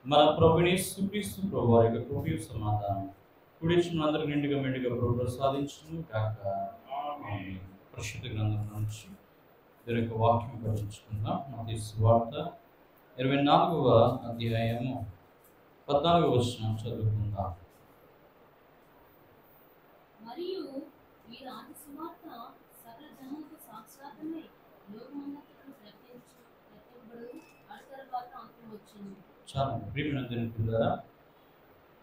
మన ప్రభుని యేసుక్రీస్తు ప్రభువారి యొక్క కృపయు సమాధానం కుడిచిన అందరికి నిండుగా మెండుగా ప్రభు ప్రసాదించును కాక. ఆమేన్. పరిశుద్ధ గ్రంథం నుంచి దీని యొక్క వాక్యం పఠించుకుందాం. మత్తయి సువార్త 24వ అధ్యాయము 14వ వచనం చదువుకుందాం. మరియు ఈ రాజ్య సువార్త సకల జనులకు సాక్షాత్మై లోకమంతటను ప్రకటించబడు అటు తరువాత అంతం వచ్చును. చాలా ప్రియమైన పిల్లరా,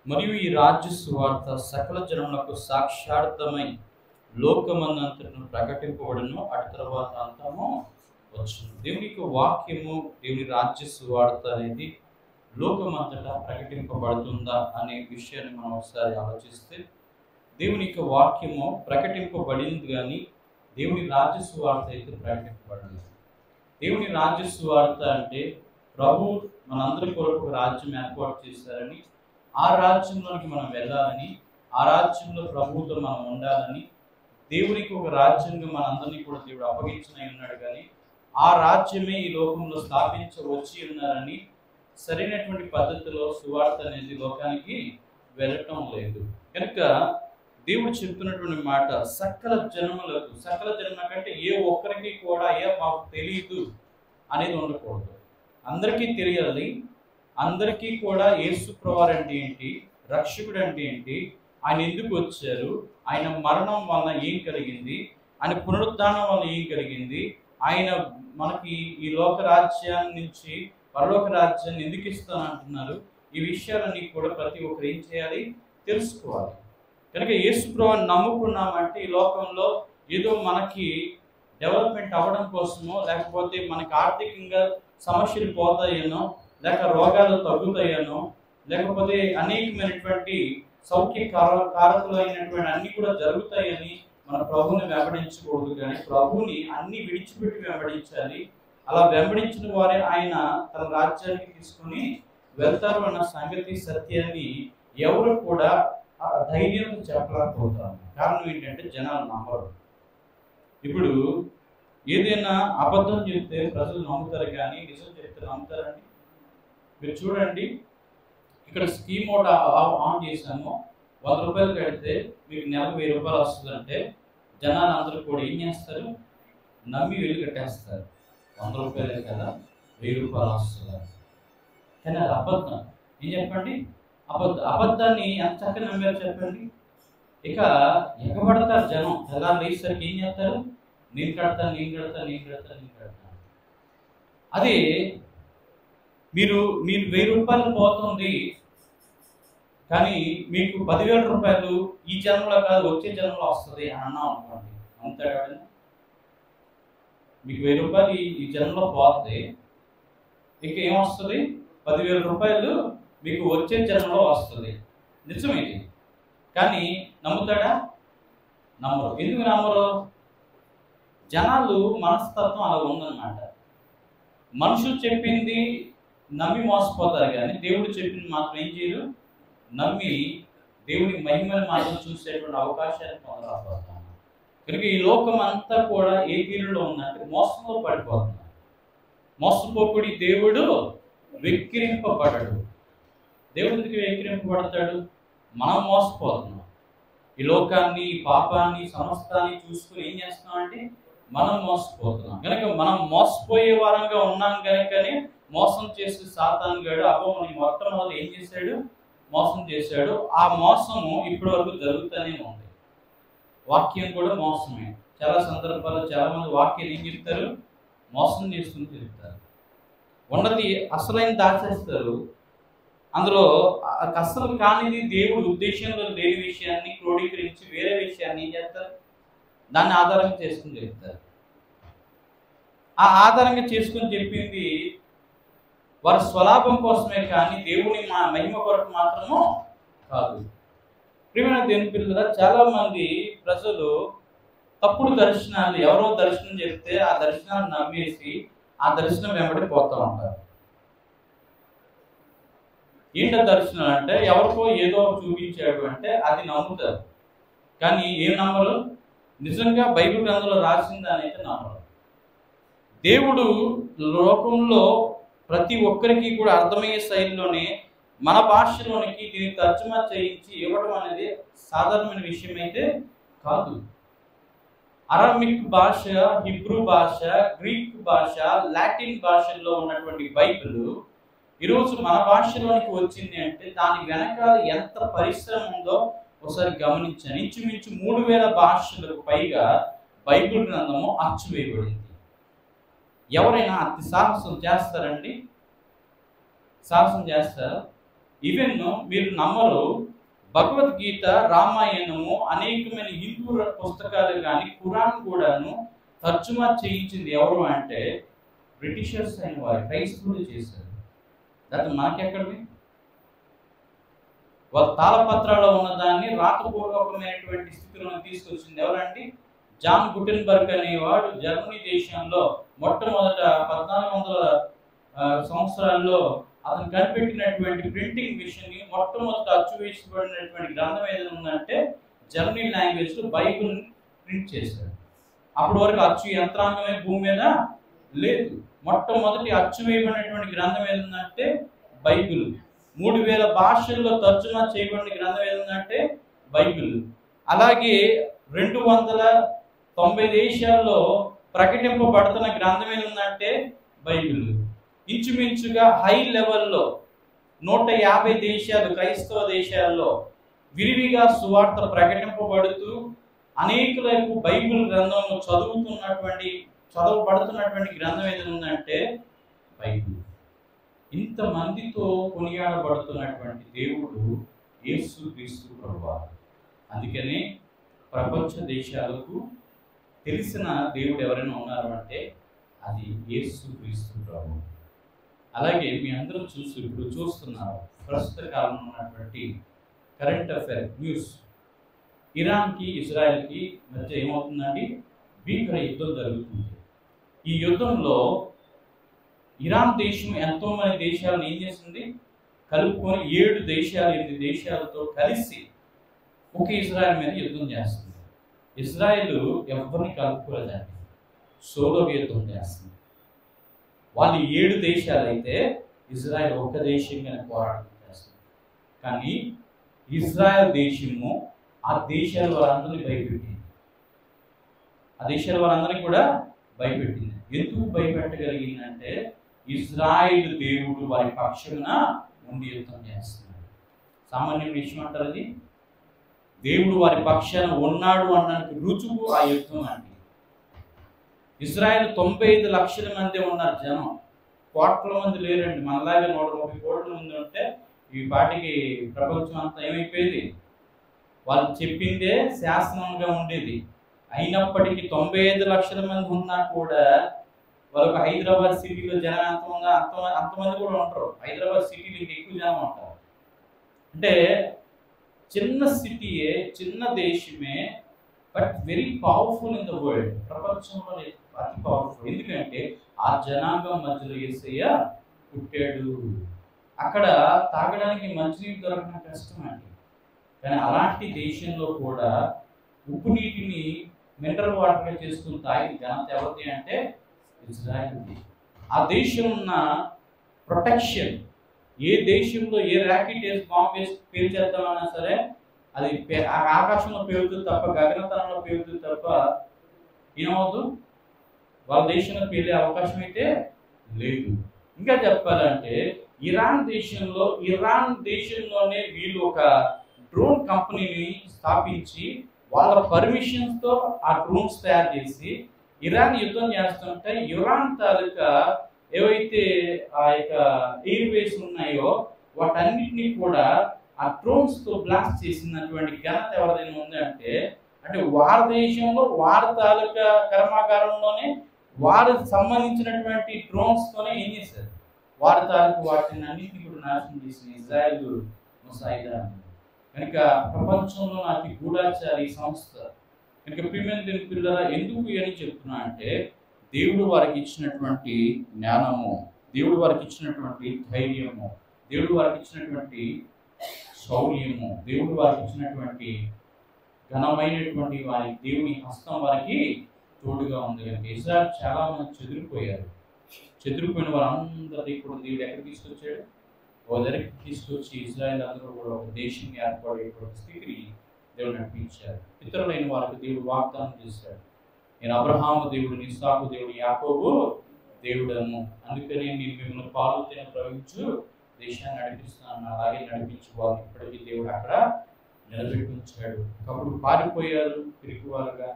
మరియు ఈ రాజ్య సువార్త సకల జనములకు సాక్షార్థమై లోకమందంతటను ప్రకటింపబడును అటు తర్వాత అంతము వచ్చును. దేవుని యొక్క వాక్యము, దేవుని రాజ్య సువార్త అనేది లోకమంతటా ప్రకటింపబడుతుందా అనే విషయాన్ని మనం ఒకసారి ఆలోచిస్తే, దేవుని యొక్క వాక్యము ప్రకటింపబడింది కానీ దేవుని రాజ్య సువార్త అయితే ప్రకటింపబడలేదు. దేవుని రాజ్య సువార్త అంటే ప్రభు మనందరి కొరకు ఒక రాజ్యం ఏర్పాటు చేశారని, ఆ రాజ్యంలోనికి మనం వెళ్ళాలని, ఆ రాజ్యంలో ప్రభువుతో మనం ఉండాలని, దేవునికి ఒక రాజ్యంగా మనందరినీ కూడా దేవుడు అప్పగించిన ఉన్నాడు. కానీ ఆ రాజ్యమే ఈ లోకంలో స్థాపించవచ్చి ఉన్నారని సరైనటువంటి పద్ధతిలో సువార్త అనేది లోకానికి వెళ్ళటం లేదు. కనుక దేవుడు చెప్తున్నటువంటి మాట సకల జన్మలకు, సకల జన్మ కంటే ఏ ఒక్కరికి కూడా మాకు తెలియదు అనేది ఉండకూడదు. అందరికీ తెలియాలి. అందరికీ కూడా యేసు ప్రభువారు అంటే ఏంటి, రక్షకుడు అంటే ఏంటి, ఆయన ఎందుకు వచ్చారు, ఆయన మరణం వలన ఏం కలిగింది, ఆయన పునరుద్ధానం వలన ఏం కలిగింది, ఆయన మనకి ఈ లోక రాజ్యాన్ని నుంచి పరలోక రాజ్యాన్ని ఎందుకు ఇస్తానంటున్నారు, ఈ విషయాలన్నీ కూడా ప్రతి ఒక్కరు ఏం చేయాలి, తెలుసుకోవాలి. కనుక యేసు ప్రభువుని నమ్ముకున్నామంటే ఈ లోకంలో ఏదో మనకి డెవలప్మెంట్ అవ్వడం కోసమో, లేకపోతే మనకి ఆర్థికంగా సమస్యలు పోతాయనో, లేక రోగాలు తగ్గుతాయనో, లేకపోతే అనేకమైనటువంటి సౌఖ్య కారకులైనటువంటి అన్ని కూడా జరుగుతాయని మన ప్రభువుని వెంబడించకూడదు. కానీ ప్రభువుని అన్ని విడిచిపెట్టి వెంబడించాలి. అలా వెంబడించిన వారే ఆయన తన రాజ్యానికి తీసుకొని వెళ్తారు అన్న సంగతి, సత్యాన్ని ఎవరు కూడా ధైర్యంతో చెప్పలేకపోతారు. కారణం ఏంటంటే జనాలు నమ్మరు. ఇప్పుడు ఏదైనా అబద్ధం చెప్తే ప్రజలు నమ్ముతారు, కానీ నిజం చెప్తే నమ్ముతారండి? మీరు చూడండి, ఇక్కడ స్కీమ్ ఒకటి ఆన్ చేశాము. 100 రూపాయలు కడితే మీకు నెలకు 1000 రూపాయలు వస్తుందంటే జనాలు అందరూ కూడా ఏం చేస్తారు, నమ్మి వెళ్ళి కట్టేస్తారు. 100 రూపాయలే కదా, 1000 రూపాయలు వస్తుంది. కానీ అది అబద్ధం. ఏం చెప్పండి, అబద్ధాన్ని ఎంత చక్కగా నమ్మారు చెప్పండి. ఇక ఎగబడతారు జనం. తెల్లారు లేచేసరికి ఏం చేస్తారు, నేను కడతాను, నేను కడతాను, నేను కడతాను, నేను కడతాను. అదే మీరు 1000 రూపాయలు పోతుంది, కానీ మీకు 10,000 రూపాయలు ఈ జన్మలో కాదు వచ్చే జన్మలో వస్తుంది అని అన్నాం అనుకోండి, అంతే కదా. మీకు 1000 రూపాయలు ఈ జన్మలో పోతే ఇక ఏమొస్తుంది, 10,000 రూపాయలు మీకు వచ్చే జన్మలో వస్తుంది. నిజమేది. కానీ నమ్ముతాడా? నమ్మరు. ఎందుకు నమ్మరు? జనాలు మనస్తత్వం అలా ఉందన్నమాట. మనుషులు చెప్పింది నమ్మి మోసపోతారు, కానీ దేవుడు చెప్పింది మాత్రం ఏం చేయరు, నమ్మి దేవుని మహిమని మాత్రం చూసేటువంటి అవకాశాన్ని పొందలేకపోతాను. కనుక ఈ లోకం అంతా కూడా ఏ తీరులో ఉందంటే మోసంలో పడిపోతున్నారు. మోసపోకుడి దేవుడు వెక్కిరింపబడడు. దేవుడు ఎందుకు వెక్కిరింపబడతాడు? మనం మోసపోతున్నాం. ఈ లోకాన్ని, ఈ పాపాన్ని, సమస్తాన్ని చూసుకుని ఏం చేస్తున్నామంటే మనం మోసపోతున్నాం. కనుక మనం మోసపోయే వారంగా ఉన్నాం కనుకనే మోసం చేసి సాతాను గాడు అపవాది మొట్టమొదటి ఏం చేశాడు, మోసం చేశాడు. ఆ మోసము ఇప్పటి వరకు జరుగుతూనే ఉంది. వాక్యం కూడా మోసమే. చాలా సందర్భాల్లో చాలా మంది వాక్యాలు ఏం చెప్తారు, మోసం చేసుకుని చెప్తారు. ఉన్నది అసలైన దాచేస్తారు. అందులో అసలు కానిది దేవుడు ఉద్దేశంలో లేని విషయాన్ని క్రోడీకరించి వేరే విషయాన్ని ఏం చేస్తారు, దాన్ని ఆధారంగా చేసుకుని చెప్తారు. ఆ ఆధారంగా చేసుకుని చెప్పింది వారి స్వలాభం కోసమే, కానీ దేవుని మహిమ కొరకు మాత్రము కాదు. ప్రియమైన దేవుని పిల్లల, చాలా మంది ప్రజలు తప్పుడు దర్శనాలు, ఎవరో దర్శనం చెప్తే ఆ దర్శనాన్ని నమ్మేసి ఆ దర్శనం వెంబడి పోతూ ఉంటారు. ఏంటో దర్శనం అంటే ఎవరికో ఏదో చూపించాడు అంటే అది నమ్ముతారు, కానీ ఏం నమ్మరు, నిజంగా బైబిల్ గ్రంథంలో రాసిందని అయితే నమ్మరు. దేవుడు లోకంలో ప్రతి ఒక్కరికి కూడా అర్థమయ్యే శైలిలోనే మన భాషలోనికి దీన్ని తర్జుమా చేయించి ఇవ్వడం అనేది సాధారణమైన విషయం అయితే కాదు. అరమిక్ భాష, హిబ్రూ భాష, గ్రీక్ భాష, లాటిన్ భాషల్లో ఉన్నటువంటి బైబిల్ ఈరోజు మన భాషలోనికి వచ్చింది అంటే దాని వెనకాల ఎంత పరిశ్రమ ఉందో ఒకసారి గమనించాను. ఇంచుమించు 3000 భాషలకు పైగా బైబిల్ గ్రంథము అచ్చువేయబడింది. ఎవరైనా అతి సాహసం చేస్తారండి? సాహసం చేస్తారా? ఈవెన్ మీరు నమ్మరు, భగవద్గీత, రామాయణము, అనేకమైన హిందూ పుస్తకాలు కానీ ఖురాన్ కూడాను తర్జుమా చేయించింది ఎవరు అంటే బ్రిటిషర్స్ అయిన వారు, క్రైస్తవులు చేశారు. అది మనకెక్కడిది? వాళ్ళ తాళపత్రాల్లో ఉన్నదాన్ని రాతపూర్వకమైనటువంటి స్థితిలో తీసుకొచ్చింది ఎవరండి? జాన్ గుటెన్బర్గ్ అనేవాడు జర్మనీ దేశంలో మొట్టమొదట 1400 సంవత్సరాల్లో అతను కనిపెట్టినటువంటి ప్రింటింగ్ మిషన్ ని మొట్టమొదట అచ్చు వేయబడినటువంటి గ్రంథం ఏదైనా ఉందంటే జర్మనీ లాంగ్వేజ్ లో బైబిల్ ప్రింట్ చేశాడు. అప్పటి వరకు అచ్చు యంత్రాంగమే భూమి మీద లేదు. మొట్టమొదటి అచ్చు వేయబడినటువంటి గ్రంథం ఏదంటే బైబిల్. 3000 భాషల్లో తర్జుమా చేయబడిన గ్రంథం ఏదంటే బైబిల్. అలాగే 290 దేశాల్లో ప్రకటింపబడుతున్న గ్రంథం ఏదంటే బైబిల్. ఇంచుమించుగా హై లెవెల్లో 150 దేశాలు, క్రైస్తవ దేశాల్లో విరివిగా సువార్త ప్రకటింపబడుతూ అనేకులకు బైబిల్ గ్రంథం చదవబడుతున్నటువంటి గ్రంథం ఏదైనా ఉందంటే బైబిల్. ఇంతమందితో కొనియాడబడుతున్నటువంటి దేవుడు యేసుక్రీస్తు ప్రభువారు. అందుకనే ప్రపంచ దేశాలకు తెలిసిన దేవుడు ఎవరైనా ఉన్నారు అంటే అది యేసుక్రీస్తు ప్రభువు. అలాగే మీ అందరూ ఇప్పుడు చూస్తున్నారు ప్రస్తుత కాలంలో ఉన్నటువంటి కరెంట్ అఫైర్ న్యూస్. ఇరాన్కి ఇజ్రాయెల్కి మధ్య ఏమవుతుందండి? భీకర యుద్ధం జరుగుతుంది. ఈ యుద్ధంలో ఇరాన్ దేశం ఎంతో మంది దేశాలను ఏం చేసింది? కలుపుకొని 7 దేశాలు 8 దేశాలతో కలిసి ఒక ఇజ్రాయెల్ మీద యుద్ధం చేస్తుంది. ఇజ్రాయెల్ ఎవరిని కలుపుకోలేదండి, సోలోగా యుద్ధం చేస్తుంది. వాళ్ళు 7 దేశాలు అయితే ఇజ్రాయెల్ ఒక్క దేశంగానే పోరాటం చేస్తుంది. కానీ ఇజ్రాయెల్ దేశము ఆ దేశాల వారందరినీ భయపెట్టింది. ఆ దేశాల వారందరినీ కూడా భయపెట్టింది. ఎందుకు భయపెట్టగలిగిందంటే ఇజ్రాయెల్ దేవుడు వారి పక్షమున ఉండి యుద్ధం చేస్తున్నాడు. సామాన్య విషయం అంటారు అది. దేవుడు వారి పక్షాన ఉన్నాడు అన్నది రుజువు ఆ యుద్ధం అండి. ఇజ్రాయెల్ 95 లక్షల మంది ఉన్నారు జనం, కోట్ల మంది లేరండి. మనలాగా 130 కోట్ల మంది ఉంటే ఈ పాటికి ప్రపంచం అంతా ఏమైపోయేది? వాళ్ళు చెప్పిందే శాసనంగా ఉండేది. అయినప్పటికీ 95 లక్షల మంది ఉన్నా కూడా వాళ్ళకి హైదరాబాద్ సిటీలో జనం ఎంత ఉందా అంతమంది కూడా ఉంటారు. హైదరాబాద్ సిటీలో ఇంకా ఎక్కువ జనం ఉంటారు. అంటే చిన్న సిటీయే, చిన్న దేశమే, but very powerful in the world. ప్రపంచంలో అతి పవర్ఫుల్. ఎందుకంటే ఆ జనాంగం మధ్యలో యేసయ్య పుట్టాడు. అక్కడ తాగడానికి మంచినీళ్ళు దొరకడం కష్టం అండి. కానీ అలాంటి దేశంలో కూడా ఉప్పు నీటిని మినరల్ వాటర్గా చేసుకుని తాగి ఘనత ఎవరిది అంటే ఇజ్రాయెల్ది. ఆ దేశం ఉన్న ప్రొటెక్షన్, ఏ దేశంలో ఏ ర్యాకెట్ వేసి బాంబు వేసి పేల్చేద్దామన్నా సరే అది ఆకాశంలో పేలుతుంది తప్ప, గగనతలంలో పేలుతుంది తప్ప ఏమవుతుంది? వాళ్ళ దేశంలో పేలే అవకాశం అయితే లేదు. ఇంకా చెప్పాలంటే ఇరాన్ దేశంలోనే వీళ్ళు ఒక డ్రోన్ కంపెనీని స్థాపించి వాళ్ళ పర్మిషన్స్తో ఆ డ్రోన్స్ తయారు చేసి ఇరాన్ యుద్ధం చేస్తుంటే ఇరాన్ తాలూకా ఏవైతే ఆ యొక్క ఎయిర్వేస్ ఉన్నాయో వాటన్నిటినీ కూడా ఆ డ్రోన్స్తో బ్లాస్ట్ చేసినటువంటి ఘనత ఎవరిదైనా ఉందంటే వారి దేశంలో వారి తాలూకా కర్మాగారంలోనే వారికి సంబంధించినటువంటి డ్రోన్స్తోనే ఏం చేశారు? వారి తాలూకు వాటిని అన్నింటినీ కూడా నాశనం చేసిన ఇజ్రాయెల్ ముసాయిదా. కనుక ప్రపంచంలో అతి గూఢాచారి సంస్థ. కనుక ప్రియమైన పిల్లల ఎందుకు అని చెప్తున్నా అంటే దేవుడు వారికి ఇచ్చినటువంటి జ్ఞానము, దేవుడు వారికి ఇచ్చినటువంటి ధైర్యము, దేవుడు వారికి ఇచ్చినటువంటి శౌర్యము, దేవుడు వారికి ఇచ్చినటువంటి ఘనమైనటువంటి వారి దేవుని హస్తం వారికి తోడుగా ఉంది. కనుక ఇజ్రాయెల్ చాలా మంది చెదిరిపోయారు. చెదిరిపోయిన వారందరినీ కూడా దేవుడు ఎక్కడికి తీసుకొచ్చాడు? ఒక దగ్గరికి తీసుకొచ్చి ఇజ్రాయెల్ అందరూ కూడా ఒక దేశంగా ఏర్పడేటువంటి స్థితిని దేవుడు నడిపించారు. ఇతరులైన వారికి దేవుడు వాగ్దానం చేశాడు, నేను అబ్రహాము దేవుడు, ఇస్సాకు దేవుడు, యాకోబు దేవుడను, అందుకని నేను మిమ్మల్ని పాలు తేనె ప్రవహించు దేశాన్ని నడిపిస్తున్నాను. అలాగే నడిపించు వారిని ఇప్పటికీ దేవుడు అక్కడ నిలబెట్టి ఉంచాడు. ఒకప్పుడు పారిపోయారు పిరికివారుగా,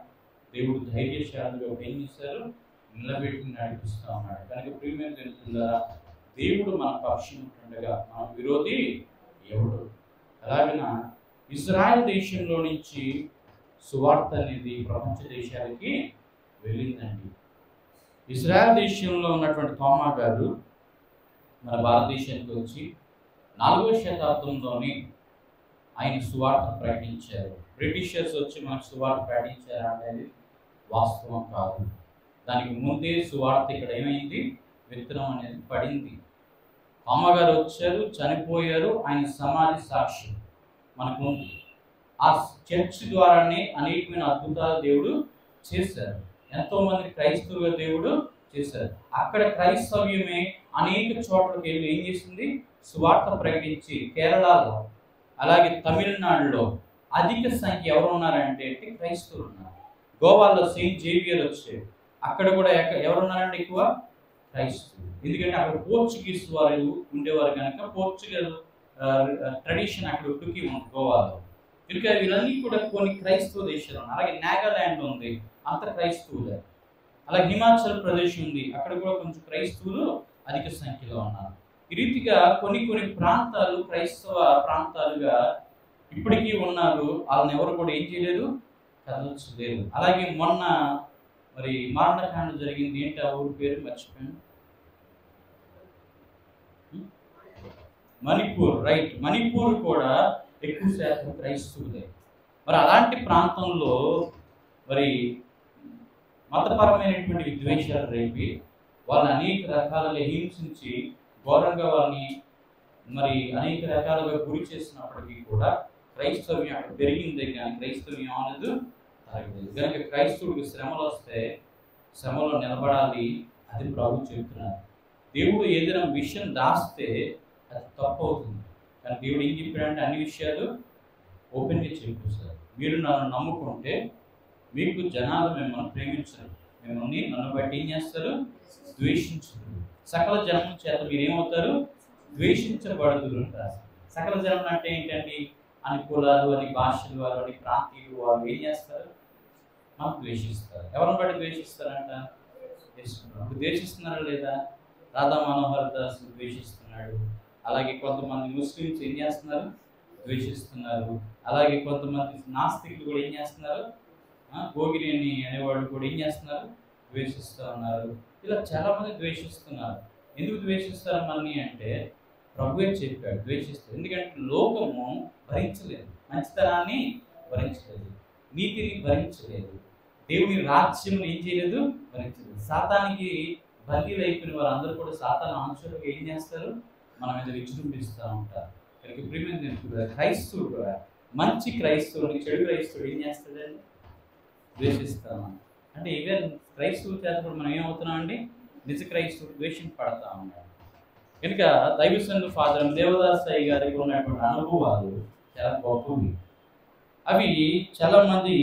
దేవుడు ధైర్యశాలుగా ఏం చేశారు? నిలబెట్టి నడిపిస్తా ఉన్నాడు. కనుక ప్రియమైన తెలుస్తుందా, దేవుడు మన పక్షం ఉంటుండగా మన విరోధి ఎవడు? అలాగిన ఇజ్రాయెల్ దేశంలో నుంచి సువార్త అనేది ప్రపంచ దేశాలకి వెళ్ళిందండి. ఇజ్రాయెల్ దేశంలో ఉన్నటువంటి తోమా గారు మన భారతదేశానికి వచ్చి 4వ శతాబ్దంలోనే ఆయన సువార్తను ప్రకటించారు. బ్రిటిషర్స్ వచ్చి మనకు సువార్త ప్రకటించారు అనేది వాస్తవం కాదు. దానికి ముందే సువార్త ఇక్కడ ఏమైంది? విత్తనం అనేది పడింది. అమ్మగారు వచ్చారు, చనిపోయారు, ఆయన సమాధి సాక్షి మనకు ఉంది. ఆ చర్చ్ ద్వారానే అనేకమైన అద్భుతాలు దేవుడు చేశారు. ఎంతోమంది క్రైస్తవ దేవుడు చేశారు. అక్కడ క్రైస్తవ్యమే అనేక చోట్లకి వెళ్ళి ఏం చేసింది? సువార్త ప్రకటించి కేరళలో అలాగే తమిళనాడులో అధిక సంఖ్య ఎవరు ఉన్నారంటే క్రైస్తవులు ఉన్నారు. గోవాలో సెయింట్ జేవియర్ వచ్చారు, అక్కడ కూడా ఎవరున్నారంటే ఎక్కువ క్రైస్తవులు. ఎందుకంటే అక్కడ పోర్చుగీస్ వారు ఉండేవారు కనుక పోర్చుగల్ ట్రెడిషన్ అక్కడ ఉట్టుకి ఉంది గోవాలో. ఇంకా వీళ్ళన్నీ కూడా కొన్ని క్రైస్తవ దేశాలు ఉన్నాయి. అలాగే నాగాలాండ్ ఉంది, అంత క్రైస్తవులే. అలాగే హిమాచల్ ప్రదేశ్ ఉంది, అక్కడ కూడా కొంచెం క్రైస్తవులు అధిక సంఖ్యలో ఉన్నారు. ఈ రీతిగా కొన్ని కొన్ని ప్రాంతాలు క్రైస్తవ ప్రాంతాలుగా ఇప్పటికీ ఉన్నారు. వాళ్ళని ఎవరు కూడా ఏం చేయలేదు, కదల్చలేదు. అలాగే మొన్న మరి మారణకాండ జరిగింది, ఏంటి ఆ ఊరి పేరు మర్చిపోయాను, మణిపూర్. రైట్, మణిపూర్ కూడా ఎక్కువ శాతం క్రైస్తవులే. మరి అలాంటి ప్రాంతంలో మరి మతపరమైనటువంటి విద్వేషాలు రేపి వాళ్ళని అనేక రకాలుగా హింసించి ఘోరంగా వాళ్ళని మరి అనేక రకాలుగా గురి చేసినప్పటికీ కూడా క్రైస్తవ్యం అక్కడ పెరిగిందే కానీ క్రైస్తవ్యం అనేది తరగలేదు. కనుక క్రైస్తవుడికి శ్రమలు వస్తే శ్రమలో నిలబడాలి, అది ప్రభు చెబుతున్నారు. దేవుడు ఏదైనా విషయం దాస్తే అది తప్పు అవుతుంది. కానీ దేవుడు ఏం చెప్పాడంటే అన్ని విషయాలు ఓపెన్గా చెప్పేస్తారు. మీరు నన్ను నమ్ముకుంటే మీకు జనాలు మిమ్మల్ని ప్రేమించరు, మిమ్మల్ని నన్ను బట్టి ఏం చేస్తారు? ద్వేషించరు. సకల జనం చేత మీరేమవుతారు? ద్వేషించబడుతురు అంటారు. సకల జనం అంటే ఏంటండి? అని కులాలు, అని భాషలు, అని ప్రాంతీయులు, వాళ్ళు ఏం చేస్తారు? మాకు ద్వేషిస్తారు. ఎవరిని బట్టి ద్వేషిస్తారంట? ఇప్పుడు ద్వేషిస్తున్నారా లేదా? రాధా మనోహర్ దాస్ ద్వేషిస్తున్నాడు. అలాగే కొంతమంది ముస్లిమ్స్ ఏం చేస్తున్నారు? ద్వేషిస్తున్నారు. అలాగే కొంతమంది నాస్తికులు కూడా ఏం చేస్తున్నారు? గోగిరేని అనేవాళ్ళు కూడా ఏం చేస్తున్నారు? ద్వేషిస్తూ ఉన్నారు. ఇలా చాలా మంది ద్వేషిస్తున్నారు. ఎందుకు ద్వేషిస్తారు మనని అంటే ప్రభువే చెప్పాడు ద్వేషిస్తారు. ఎందుకంటే లోకము భరించలేదు, మంచితనాన్ని భరించలేదు, నీతిని భరించలేదు, దేవుని రాజ్యం ఏం చేయలేదు, భరించలేదు. సాతానికి బందీలు అయిపోయిన వారందరూ కూడా సాతాను అంశాలుగా ఏం చేస్తారు? మన మీద విజృంభిస్తూ ఉంటారు. కనుక ప్రియమైన క్రైస్తవుడు కూడా మంచి క్రైస్తవుడిని చెడు క్రైస్తవుడు ఏం చేస్తాడండి? ద్వేషిస్తాము. అంటే ఈవెన్ క్రైస్తవుల చేత కూడా మనం ఏమవుతున్నాం అండి? నిజ క్రైస్తవుడు ద్వేషం పడతా ఉన్నాడు. కనుక దైవసంధు ఫాదర్ దేవదాస్ అయ్య గారి దగ్గర ఉన్నటువంటి అనుభవాలు చాలా గొప్పవి. అవి చాలా మంది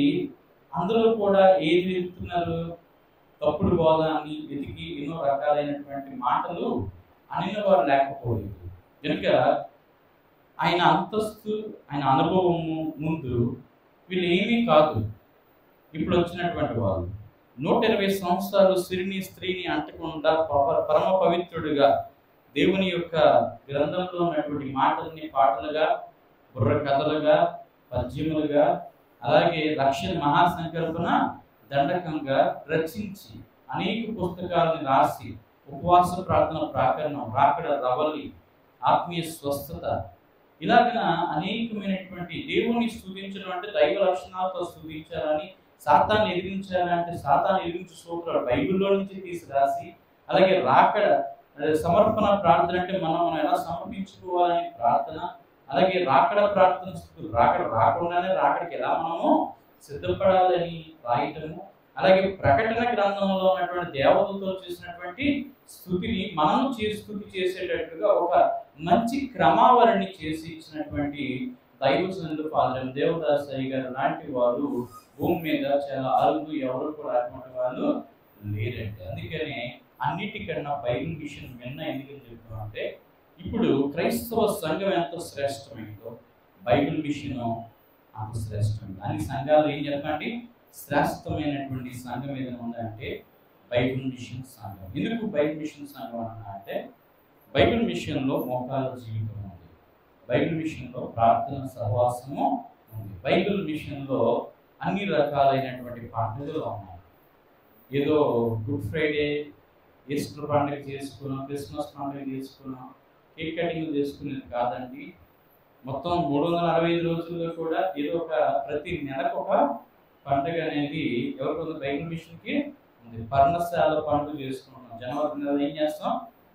అందరూ కూడా ఏది వెతుకుతున్నారు? తప్పుడు బోధ అని వెతికి ఎన్నో రకాలైనటువంటి మాటలు అనిన వారు లేకపోలేదు. కనుక ఆయన అంతస్తు, ఆయన అనుభవము ముందు వీళ్ళు ఏమీ కాదు. ఇప్పుడు వచ్చినటువంటి వాళ్ళు 120 సంవత్సరాలు స్త్రీని అంటకుండా పరమ పవిత్రుడిగా దేవుని యొక్క గ్రంథంలో ఉన్నటువంటి మాటల్ని పాటలుగా, బుర్ర కథలుగా, పద్యములుగా, అలాగే రక్షణ మహాసంకల్పన దండకంగా రచించి అనేక పుస్తకాలను రాసి ఉపవాస ప్రార్థన ప్రాకరణం, రాకడ రవలి, ఆత్మీయ స్వస్థత, ఇలాగ అనేకమైనటువంటి దేవుణ్ణి స్తుతించడం అంటే దైవ లక్షణాలతో స్తుతించాలని, సాతాన్ని ఎదిరించాలంటే సాతాన్ని ఎదిరించే సూత్రాలు బైబిల్లో నుంచి తీసి రాసి, అలాగే రాకడ సమర్పణ ప్రార్థన అంటే మనం ఎలా సమర్పించుకోవాలని ప్రార్థన, అలాగే రాకడ ప్రార్థన, రాకడ రాకుండానే రాకడికి ఎలా మనము సిద్ధపడాలని రాయటము, అలాగే ప్రకటన గ్రంథంలో ఉన్నటువంటి దేవతలతో చేసినటువంటి స్థుతిని మనం స్థుతి చేసేటట్టుగా ఒక మంచి క్రమావళిని చేసి ఇచ్చినటువంటి దైవజనులు ఫాదర్ దేవదాస్ అయ్య గారు లాంటి వారు భూమి మీద చాలా అరుదు, ఎవరు కూడా అటువంటి వాళ్ళు లేరండి. అందుకని అన్నిటికన్నా బైబిల్ మిషన్ విన్న ఎందుకని చెప్తామంటే, ఇప్పుడు క్రైస్తవ సంఘం ఎంత శ్రేష్టమైందో బైబిల్ మిషన్ అంత శ్రేష్టమైంది. అన్ని సంఘాలు ఏం చెప్పండి, శ్రేష్టమైనటువంటి సంఘం ఏదైనా ఉందంటే బైబిల్ మిషన్ సంఘం. ఎందుకు బైబిల్ మిషన్ సంఘం అన్నా అంటే, బైబిల్ మిషన్లో మోకాల జీవితం ఉంది, బైబిల్ మిషన్లో ప్రార్థన సహవాసము ఉంది, బైబిల్ మిషన్లో అన్ని రకాలైనటువంటి పండుగలు ఉన్నాయి. ఏదో గుడ్ ఫ్రైడే, ఈస్టర్ పండుగ చేసుకున్నాం, క్రిస్మస్ పండుగ చేసుకున్నాం, కేక్ కటింగ్ చేసుకునేది కాదండి. మొత్తం 365 రోజుల్లో కూడా ఏదో ఒక ప్రతి నెలకు ఒక పండుగ అనేది ఎవరికి ఉంది, బైబిల్ మిషన్కి ఉంది. పర్ణశాల పండుగ చేసుకుంటున్నాం, జనవరి నెల ఏం చేస్తాం,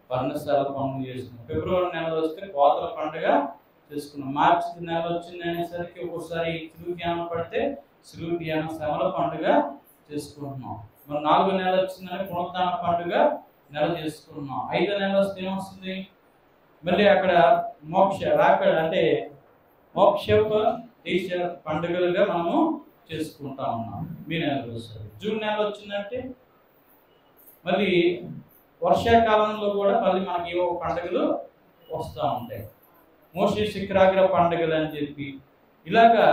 పర్ణశాల పండుగ చేసుకున్నాం. ఫిబ్రవరి నెల వస్తే కోతల పండుగ చేసుకున్నాం. మార్చి నెల వచ్చింది అనేసరికి ఒక్కోసారి సిలువ ధ్యానం పడితే సిలువ ధ్యానం శ్రమల పండుగ చేసుకుంటున్నాం. మరి 4వ నెల వచ్చిందని పునరుద్ధాన పండుగ నెల చేసుకుంటున్నాం. 5వ నెల వస్తే ఏమొస్తుంది, మళ్ళీ అక్కడ మోక్ష రాకడ అంటే మోక్ష దేశ పండుగలుగా మనము చేసుకుంటా ఉన్నాం. మీ నెల వస్తుంది. జూన్ నెల వచ్చిందంటే మళ్ళీ వర్షాకాలంలో కూడా మళ్ళీ మనకి ఏవో పండుగలు వస్తూ ఉంటాయి. మోషే శిఖరాగ్ర పండుగలు అని చెప్పి ఇలాగా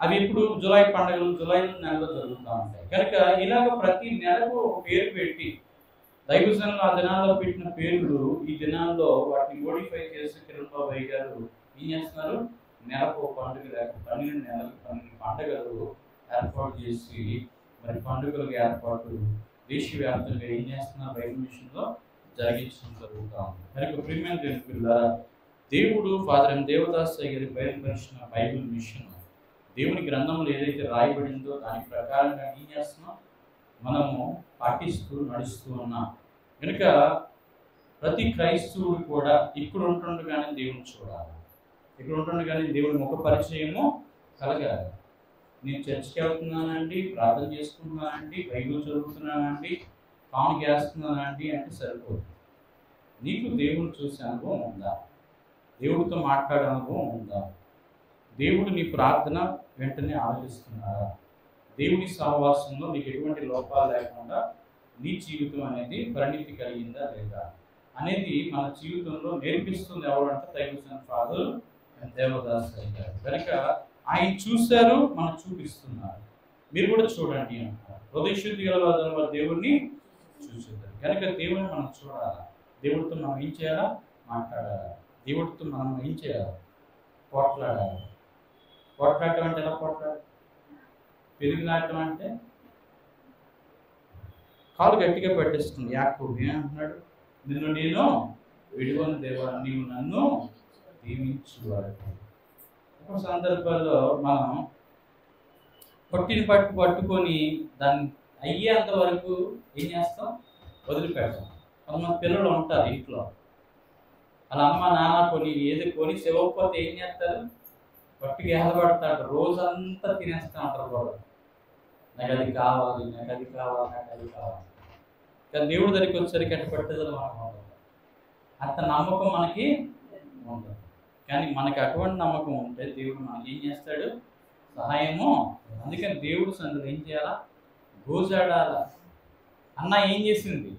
అవి ఇప్పుడు జూలై పండుగలు జూలై నెలలో జరుగుతూ ఉంటాయి. కనుక ఇలాగ ప్రతి నెలకు ఒక పేరు పెట్టి దైవజనులు ఆ దినాల్లో పెట్టిన పేర్లు ఈ దినాల్లో వాటిని మోడిఫై చేసి కిరణ్ బాబాయ్ గారు ఏం చేస్తున్నారు, నెలకు పండుగ లేక 12 నెలలకు 12 పండుగలు ఏర్పాటు చేసి మరి పండుగలకు ఏర్పాటు దేశవ్యాప్తంగా ఏం చేస్తున్నారు, బైబిల్ మిషన్లో జరిగించడం జరుగుతూ ఉంది. కనుక ప్రియమైన దేవుని పిల్లలారా, దేవుడు ఫాదర్ దేవదాస్ గారి బయలుపరిచిన బైబిల్ మిషన్ దేవుని గ్రంథంలో ఏదైతే రాయబడిందో దాని ప్రకారంగా ఏం చేస్తున్నాం, మనము పాటిస్తూ నడుస్తూ ఉన్నాం. కనుక ప్రతి క్రైస్తవుడు కూడా ఇక్కడ ఉంటుండగానే దేవుని చూడాలి, ఇక్కడ ఉంటుండగానే దేవుని ముఖ పరిచయము కలగాలి. నేను చర్చికి వెళ్తున్నానండి, ప్రార్థన చేసుకుంటున్నానండి, బైబిల్ చదువుతున్నానండి, కానుక వేస్తున్నానండి అంటే సరిపోదు. నీకు దేవుని చూసే అనుభవం ఉందా, దేవుడితో మాట్లాడే అనుభవం ఉందా, దేవుడు నీ ప్రార్థన వెంటనే ఆలోచిస్తున్నారా, దేవుని సహవాసంలో నీకు ఎటువంటి లోపాలు లేకుండా నీ జీవితం అనేది పరిణితి కలిగిందా లేదా అనేది మన జీవితంలో నేర్పిస్తుంది ఎవరంటే దైవజనులు ఫాదర్ దేవదాస్ గారు. కనుక ఆయన చూశారు, మనం చూపిస్తున్నారు, మీరు కూడా చూడండి అంటారు. హృదయశుద్ధి గల వారు దేవుడిని చూసేదారు. కనుక దేవుడిని మనం చూడాలా, దేవుడితో మనం ఏం చేయాలా, మాట్లాడాలి, దేవుడితో మనం ఏం చేయాలి, పోట్లాడాలి. పోట్లాడటం అంటే ఎలా పోట్లాడాలి, పెరిగినాటం అంటే కాలు గట్టిగా పెట్టేస్తుంది. యాకోబు ఏమంటున్నాడు, నిన్ను నేను విడివని దేవా, నీవు నన్ను దీవించువాడు. ఒక సందర్భాల్లో మనం పొట్టిని పట్టుకొని దాన్ని అయ్యేంత వరకు ఏం చేస్తాం, వదిలిపెడతాం. కొంతమంది పిల్లలు ఉంటారు ఇంట్లో, వాళ్ళ అమ్మ నాన్న ఏది కొని శివకపోతే ఏం చేస్తారు, పట్టుకు ఏహపడతాడు, రోజంతా తినేస్తూ ఉంటారు వాళ్ళు. నాకు అది కావాలి, నాకు అది కావాలి, నాకు అది కావాలి. కానీ దేవుడి దగ్గరికి వచ్చేసరికి అట్లా పట్టుదల మనకు ఉండదు, అంత నమ్మకం మనకి ఉండదు. కానీ మనకి అటువంటి నమ్మకం ఉంటే దేవుడు మనకి ఏం చేస్తాడు, సహాయము. అందుకని దేవుడు సంగతి ఏం చేయాలా, గోజాడాల. అన్న ఏం చేసింది,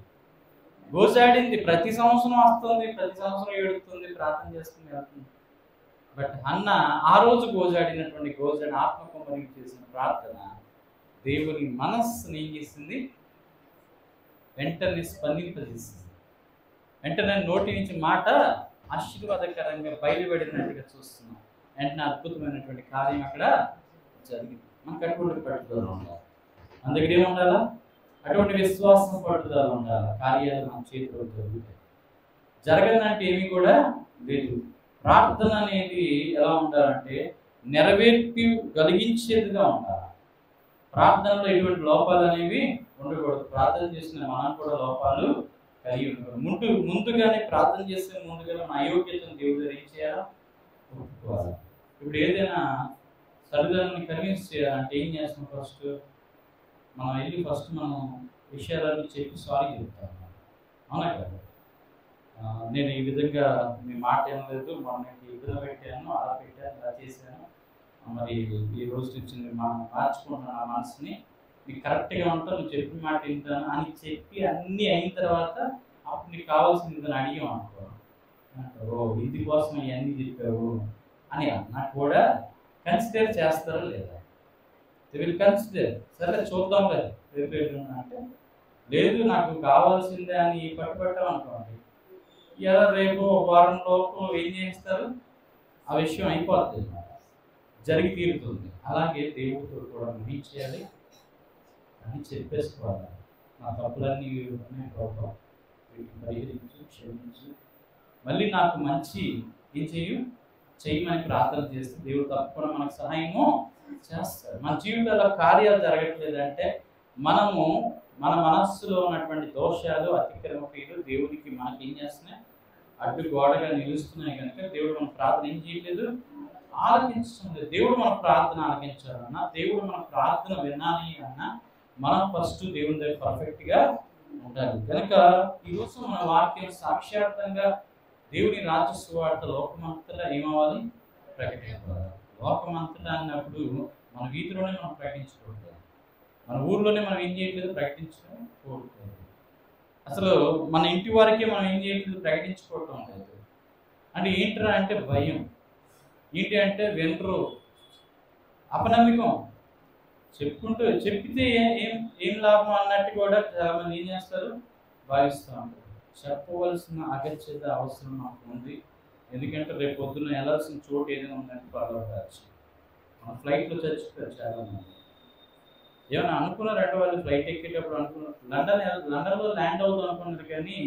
గోజాడింది. ప్రతి సంవత్సరం వస్తుంది, ప్రతి సంవత్సరం ఏడుతుంది, ప్రార్థన చేస్తుంది, వెళ్తుంది. బట్ అన్న ఆ రోజు గోజాడినటువంటి ఆత్మకుమరికి చేసిన ప్రార్థన దేవుని మనస్సుని ఏం చేసింది, వెంటనే స్పందింపజేసింది. వెంటనే నోటి నుంచి మాట ఆశీర్వాదకరంగా బయలుపడినట్టుగా చూస్తున్నాం. వెంటనే అద్భుతమైనటువంటి కార్యం అక్కడ జరిగింది. మనకు అటువంటి పట్టుదల ఉండాలి, మన దగ్గర ఏముండాలా, అటువంటి విశ్వాసం పట్టుదల ఉండాలి. కార్యాలు మన చేతిలో జరుగుతాయి. జరగదంటే ఏమి కూడా లేదు. ప్రార్థన అనేది ఎలా ఉండాలంటే నెరవేర్పి కలిగించేదిగా ఉండాలి. ప్రార్థనలో ఎటువంటి లోపాలు అనేవి ఉండకూడదు. ప్రార్థన చేసిన మనం కూడా లోపాలు కలిగి ఉండకూడదు. ముందుగానే ప్రార్థన చేసే ముందుగానే మన అయోగ్యతను దేవుడు ఏం చేయాలా, ఒప్పుకోవాలి. ఇప్పుడు ఏదైనా తల్లిదండ్రులని కన్విన్స్ చేయాలంటే ఏం చేస్తాం, ఫస్ట్ మనం వెళ్ళి ఫస్ట్ మనం విషయాలన్నీ చెప్పి సారీ చెప్తాం. అవునా కదా? నేను ఈ విధంగా మీ మాట ఏం లేదు, మనకి ఇబ్బంది పెట్టాను, అలా పెట్టాను, ఇలా చేశాను, మరి ఈ రోజు నుంచి మార్చుకుంటున్నాను ఆ మనసుని, నీకు కరెక్ట్గా ఉంటాను, నువ్వు చెప్పిన మాట వింటాను అని చెప్పి అన్నీ అయిన తర్వాత అప్పుడు నీకు కావాల్సింది అని అడిగాం అనుకో, ఓ ఇందుకోసం ఇవన్నీ చెప్పావు అని నాకు కూడా కన్సిడర్ చేస్తారా లేదా? Will consider. సరే చూద్దాం లేదు రేపు అంటే, లేదు నాకు కావాల్సిందే అని పట్టుబట్టాం అనుకోండి, ఇలా రేపు ఒక వారం లోపు ఏం చేస్తారు, ఆ విషయం అయిపోతుంది, జరిగి తీరుతుంది. అలాగే దేవుడితో కూడా ఏం చేయాలి అని చెప్పేసుకోవాలి. నా తప్పులన్నీ ప్రభావం వీటిని పరిహరించు, క్షమించు, మళ్ళీ నాకు మంచి ఏం చేయమని ప్రార్థన చేస్తే దేవుడు తప్పకుండా మనకు సహాయము చేస్తాడు. మన జీవితంలో కార్యాలు జరగట్లేదంటే మనము మన మనస్సులో ఉన్నటువంటి దోషాలు, అతిక్రమ క్రియలు దేవునికి మనకి ఏం చేస్తున్నాయి, అడ్డు గోడగా నిలుస్తున్నాయి కనుక దేవుడు మన ప్రార్థన ఏం చేయలేదు, ఆలకించడం లేదు. దేవుడు మన ప్రార్థన ఆలకించాలన్నా, దేవుడు మన ప్రార్థన వినాలి అన్నా మనం ఫస్ట్ దేవుని దగ్గర పర్ఫెక్ట్గా ఉండాలి. కనుక ఈరోజు మన వాక్యం సాక్షాత్తంగా దేవుని రాజ్య సువార్త లోకమంతటా ఏమవ్వాలి, ప్రకటించాలి. లోకమంతటా అన్నప్పుడు మన వీధిలోనే మనం ప్రకటించుకోవట్లేదు, మన ఊర్లోనే మనం ఏం చేయట్లేదు, ప్రకటించడం కోరుకోలేదు. అసలు మన ఇంటి వారికే మనం ఏం చేయట్లేదు, ప్రకటించుకోవటం లేదు. అంటే ఏంటరా అంటే భయం, ఏంటి అంటే వెనరు, అపనమ్మకం, చెప్పుకుంటూ చెప్పితే ఏం లాభం అన్నట్టు కూడా చాలా మంది ఏం చేస్తారు, భావిస్తూ ఉంటారు. చెప్పవలసిన అగత్యత అవసరం నాకు ఉంది, ఎందుకంటే రేపు పొద్దున్న వెళ్ళాల్సిన చోటు ఏదైనా ఉందంటే పర్వాలేదు. మన ఫ్లైట్లో చచ్చిపోయారు చాలామంది. ఏమైనా అనుకున్నారంటే వాళ్ళు ఫ్లైట్ ఎక్కేటప్పుడు అనుకున్నారు లండన్లో ల్యాండ్ అవుతాం అనుకున్నారు, కానీ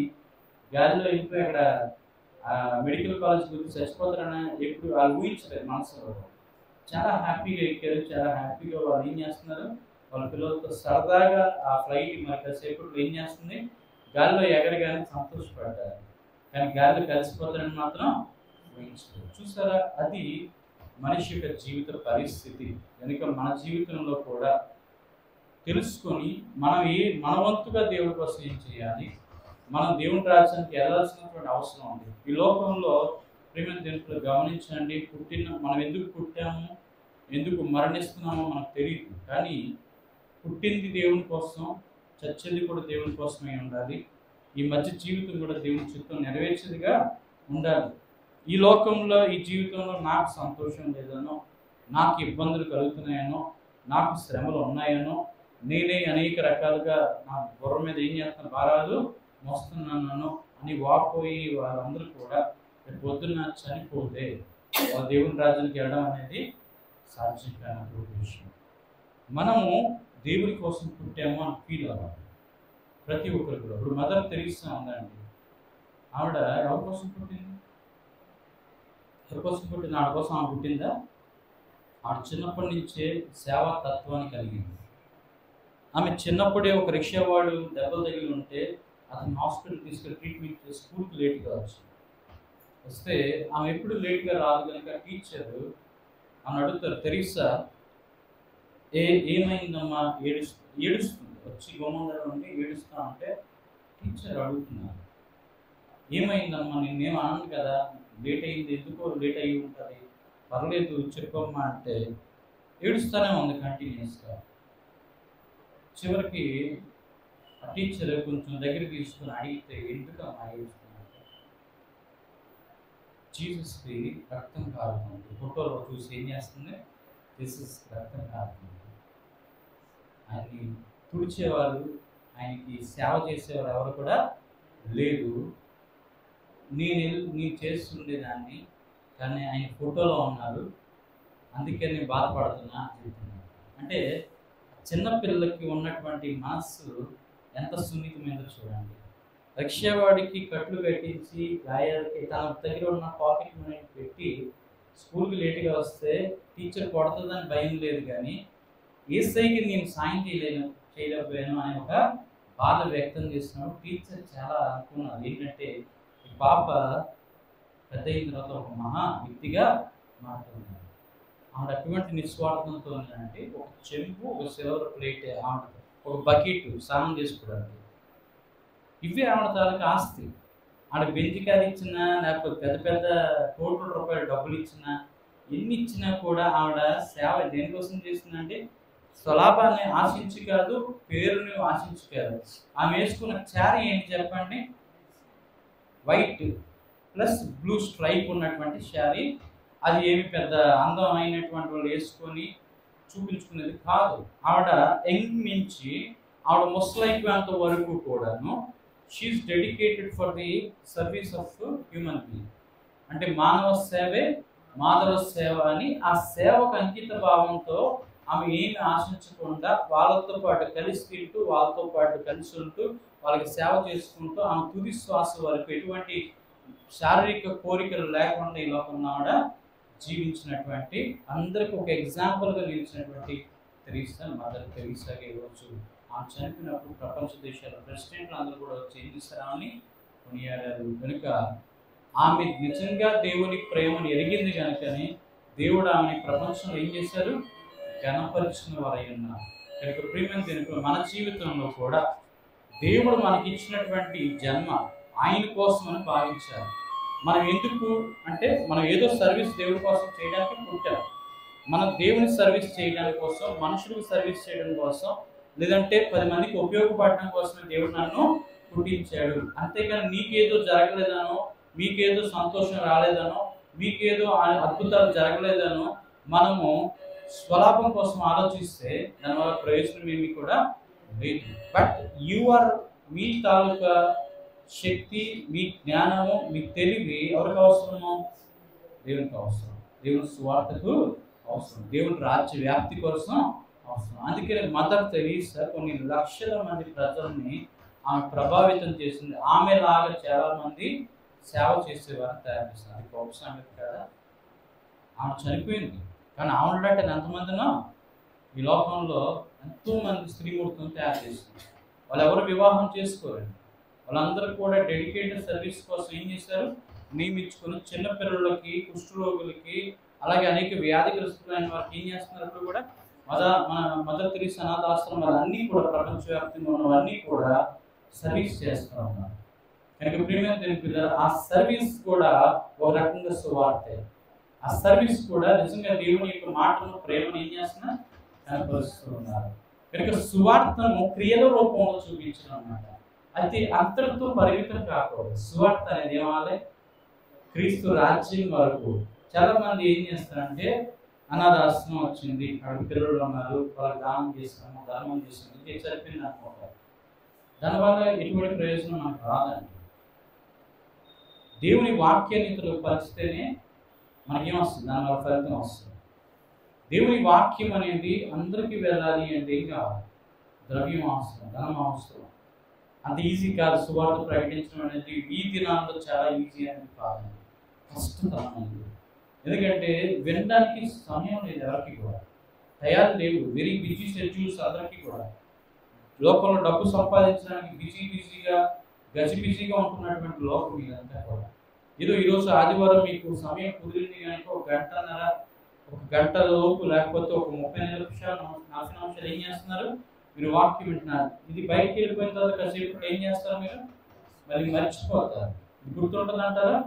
గాలిలో వెళ్ళిపోయి అక్కడ మెడికల్ కాలేజ్ గురించి చచ్చిపోతారని ఎప్పుడు వాళ్ళు ఊహించలేదు మనసులో. చాలా హ్యాపీగా ఎక్కారు, చాలా హ్యాపీగా వాళ్ళు ఏం చేస్తున్నారు, వాళ్ళ పిల్లలతో సరదాగా ఆ ఫ్లైట్ మరి కాసేపట్లో ఏం చేస్తుంది, గాలిలో ఎగరగానే సంతోషపడ్డారు, కానీ గాలిలో కలిసిపోతారని మాత్రం ఊహించలేదు. చూసారా, అది మనిషి యొక్క జీవిత పరిస్థితి. కనుక మన జీవితంలో కూడా తెలుసుకొని మన వంతుగా దేవుడి కోసం ఏం చేయాలి, మనం దేవుని రాజ్యానికి వెళ్ళాల్సినటువంటి అవసరం ఉంది. ఈ లోకంలో ప్రేమ దేవుడు గమనించండి, మనం ఎందుకు పుట్టాము, ఎందుకు మరణిస్తున్నామో మనకు తెలియదు, కానీ పుట్టింది దేవుని కోసం, చచ్చేది కూడా దేవుని కోసమే ఉండాలి. ఈ మధ్య జీవితం కూడా దేవుని చిత్తం నెరవేర్చేదిగా ఉండాలి. ఈ లోకంలో ఈ జీవితంలో నాకు సంతోషం లేదనో, నాకు ఇబ్బందులు కలుగుతున్నాయనో, నాకు శ్రమలు ఉన్నాయనో, నేనే అనేక రకాలుగా నా బుర్ర మీద ఏం చేస్తున్న భారాలు మోస్తున్నానో అని వాపోయి వాళ్ళందరూ కూడా పొద్దున్న చనిపోతే వాళ్ళ దేవుని రాజ్యానికి వెళ్ళడం అనేది సాధ్యం కానటువంటి విషయం. మనము దేవుని కోసం పుట్టాము అని ఫీల్ అవ్వాలి ప్రతి ఒక్కరు కూడా. ఇప్పుడు మదర్ తెరీసా ఉందండి, ఆవిడ ఎవరి కోసం పుట్టింది, ఎవరి కోసం పుట్టింది, ఆవిడ కోసం ఆమె పుట్టిందా? ఆవిడ చిన్నప్పటి నుంచే సేవా తత్వాన్ని కలిగింది. ఆమె చిన్నప్పుడే ఒక రిక్షావాడు దెబ్బలు తగిలి ఉంటే అతను హాస్పిటల్ తీసుకెళ్ళి ట్రీట్మెంట్ చేసి స్కూల్కి లేట్గా వస్తే ఆమె ఎప్పుడు లేట్గా రాదు కనుక టీచర్ ఆమె అడుగుతారు, తెరీసా ఏమైందమ్మా, ఏడుస్తుంది, వచ్చి గుమ్మంలో ఉండి ఏడుస్తా ఉంటే టీచర్ అడుగుతున్నారు, ఏమైందమ్మా, నిన్నేం అన్నాను కదా, లేట్ అయింది, ఎందుకో లేట్ అయ్యి ఉంటుంది, పర్లేదు చెప్పమ్మా అంటే ఏడుస్తూనే ఉంది కంటిన్యూస్గా. చివరికి ఆ టీచర్ కొంచెం దగ్గర తీసుకుని అడిగితే, ఎందుకమ్మా ఏడుస్తున్నా, జీసస్కి రక్తం కారుతుంది, ఫోటోలో చూసి ఏం చేస్తుంది, జీసస్ రక్తం కారుతుంది, ఆయన్ని తుడిచేవారు, ఆయనకి సేవ చేసేవారు ఎవరు కూడా లేదు, నేను చేస్తుండేదాన్ని కానీ ఆయన ఫోటోలో ఉన్నారు, అందుకే నేను బాధపడుతున్నా అని చెప్తున్నాను. అంటే చిన్నపిల్లలకి ఉన్నటువంటి మనస్సు ఎంత సున్నితమైందో చూడండి. రక్షవాడికి కట్లు కట్టించి గాయాలకి తన దగ్గర ఉన్న పాకెట్ మనీ పెట్టి స్కూల్కి లేట్గా వస్తే టీచర్ కొడుతుందని భయం లేదు, కానీ ఏసైకి నేను సాయం చేయలేకపోయాను అనే ఒక బాధ వ్యక్తం చేస్తున్నాడు. టీచర్ చాలా అనుకున్నది ఏంటంటే, ఈ పాప పెద్ద అయిన తర్వాత ఒక మహా వ్యక్తిగా మారుతుంది. ఆవిడ అటువంటి నిస్వార్థంతో అంటే ఒక చెంపు, ఒక సిల్వర్ ప్లేట్ ఆవిడ ఒక బకెట్ స్నానం చేసుకోవడానికి. ఇవే ఆవిడ తాలూకు ఆస్తి. ఆవిడ బెంజ్ కారు ఇచ్చినా, లేకపోతే పెద్ద పెద్ద కోట్ల రూపాయలు డబ్బులు ఇచ్చినా, ఎన్ని ఇచ్చినా కూడా ఆవిడ సేవ దేనికోసం చేసిందంటే స్వలాభాన్ని ఆశించి కాదు, పేరుని ఆశించి కాదు. ఆమె వేసుకున్న శారీ ఏంటి చెప్పండి? వైట్ ప్లస్ బ్లూ స్ట్రైప్ ఉన్నటువంటి శారీ. అది ఏమి పెద్ద అందం అయినటువంటి వాళ్ళు వేసుకొని చూపించుకునేది కాదు. ఆవిడ యంగ్ నుంచి ఆవిడ ముసలైపోయేంత వరకు కూడాను she is dedicated for the service of human being. అంటే మానవ సేవే మాధవ సేవ అని ఆ సేవకు అంకిత భావంతో ఆమె ఏమి ఆశించకుండా వాళ్ళతో పాటు కలిసి తింటూ, వాళ్ళతో పాటు కలిసి ఉంటూ, వాళ్ళకి సేవ చేసుకుంటూ ఆమె తుది శ్వాస వరకు ఎటువంటి శారీరక కోరికలు లేకుండా ఈ లోకంలో ఆవిడ జీవించినటువంటి, అందరికి ఒక ఎగ్జాంపుల్గా నిలిచినటువంటి తెరీసా, మదర్ తెరీసాగా ఇవ్వచ్చు. ఆమె చనిపోయినప్పుడు ప్రపంచ దేశాల ప్రెసిడెంట్లు అందరూ కూడా వచ్చి ఏం చేస్తారని కొనియాడారు. కనుక ఆమె నిజంగా దేవుని ప్రేమను ఎరిగింది కనుకని దేవుడు ఆమె ప్రపంచంలో ఏం చేశారు? ఘనపరిచిన వారై ఉన్నారు. కనుక ప్రియమైన దేవుని మన జీవితంలో కూడా దేవుడు మనకి ఇచ్చినటువంటి జన్మ ఆయన కోసం అని భావించాలి. మనం ఎందుకు అంటే మనం ఏదో సర్వీస్ దేవుడి కోసం చేయడానికి పుట్టాం. మనం దేవుని సర్వీస్ చేయడానికి కోసం, మనుషులకు సర్వీస్ చేయడం కోసం, లేదంటే 10 మందికి ఉపయోగపడడం కోసమే దేవుడు నన్ను పుట్టించాడు. అంతేకాని నీకేదో జరగలేదనో, మీకేదో సంతోషం రాలేదనో, మీకేదో అద్భుతాలు జరగలేదనో మనము స్వలాభం కోసం ఆలోచిస్తే దానివల్ల ప్రయోజనం ఏమి కూడా లేదు. బట్ మీ తాలూకా శక్తి, మీ జ్ఞానము, మీ తెలివి ఎవరికి అవసరము? దేవునికి అవసరం. దేవుని స్వార్థకు అవసరం. దేవుని రాజ్య వ్యాప్తి కోసం అవసరం. అందుకే మదర్ తెరీసా కొన్ని లక్షల మంది ప్రజల్ని ఆమె ప్రభావితం చేసింది. ఆమెలాగా చాలా మంది సేవ చేసేవారిని తయారు చేసింది. అది గొప్ప సంగతి కదా. ఆమె చనిపోయింది, కానీ ఆమె ఎంతమందినో ఈ లోకంలో ఎంతోమంది స్త్రీమూర్తులను తయారు చేసింది. వాళ్ళు ఎవరు వివాహం చేసుకోరండి. వాళ్ళందరూ కూడా డెడికేటెడ్ సర్వీస్ కోసం ఏం చేశారు? నియమించుకొని చిన్నపిల్లలకి, కుష్ఠరోగులకి, అలాగే అనేక వ్యాధిగ్రస్తులైన వారికి ఏం చేస్తున్నారు? ఇప్పుడు కూడా మన మదర్ తెరీసా అనాథాశ్రమాలు అన్నీ కూడా ప్రపంచవ్యాప్తంగా ఉన్నవన్నీ కూడా సర్వీస్ చేస్తూ ఉన్నారు. కనుక ప్రియమైన దేవుని పిల్లలు, ఆ సర్వీస్ కూడా ఒక రకంగా సువార్తే. ఆ సర్వీస్ కూడా నిజంగా దేవుని యొక్క మాటను, ప్రేమను ఏం చేస్తున్నా కనపరుస్తూ ఉన్నారు. కనుక సువార్తను క్రియల రూపంలో చూపించడం అన్నమాట. అయితే అంతటితో పరిమితం కాకూడదు. సువార్త అనేది ఏమాలి? క్రీస్తు రాజ్యం వరకు. చాలా మంది ఏం చేస్తారంటే అనాథాశ్రమం వచ్చింది, అక్కడ పిల్లలు ఉన్నారు, వాళ్ళకి దానం చేస్తాము, ధర్మం చేస్తాము, ఇది సరిపోయింది అనుకుంటారు. దానివల్ల ఎటువంటి ప్రయోజనం మనకు రాదండి. దేవుని వాక్యాన్ని పరిస్తేనే మనకేమొస్తుంది? దానివల్ల ఫలితం వస్తుంది. దేవుని వాక్యం అనేది అందరికీ వెళ్ళాలి అంటే ఏం కావాలి? ద్రవ్యం అవసరం, ధనం అవసరం. అంత ఈజీ కాదు. సువార్త ప్రకటించడం అనేది ఈ దినాల్లో చాలా ఈజీ అనేది కాదండి, కష్టతరం అనేది. ఎందుకంటే వినడానికి సమయం లేదు ఎవరికి కూడా, తయారు లేవు. వెరీ బిజీ షెడ్యూల్స్ అందరికీ కూడా. లోకంలో డబ్బు సంపాదించడానికి బిజీగా గజిబిజీగా ఉంటున్నటువంటి లోకం ఇదంతా కూడా. ఏదో ఈరోజు ఆదివారం మీకు సమయం కుదిరింది కనుక ఒక గంట లోపు, లేకపోతే ఒక 30 నిమిషాలు 40 నిమిషాలు ఏం చేస్తున్నారు? మీరు వాక్యం వింటున్నారు. ఇది బయటికి వెళ్ళిపోయిన తర్వాత కాసేపు ఏం చేస్తారు? మీరు మళ్ళీ మర్చిపోతారు. గుర్తుంటుంది అంటారా?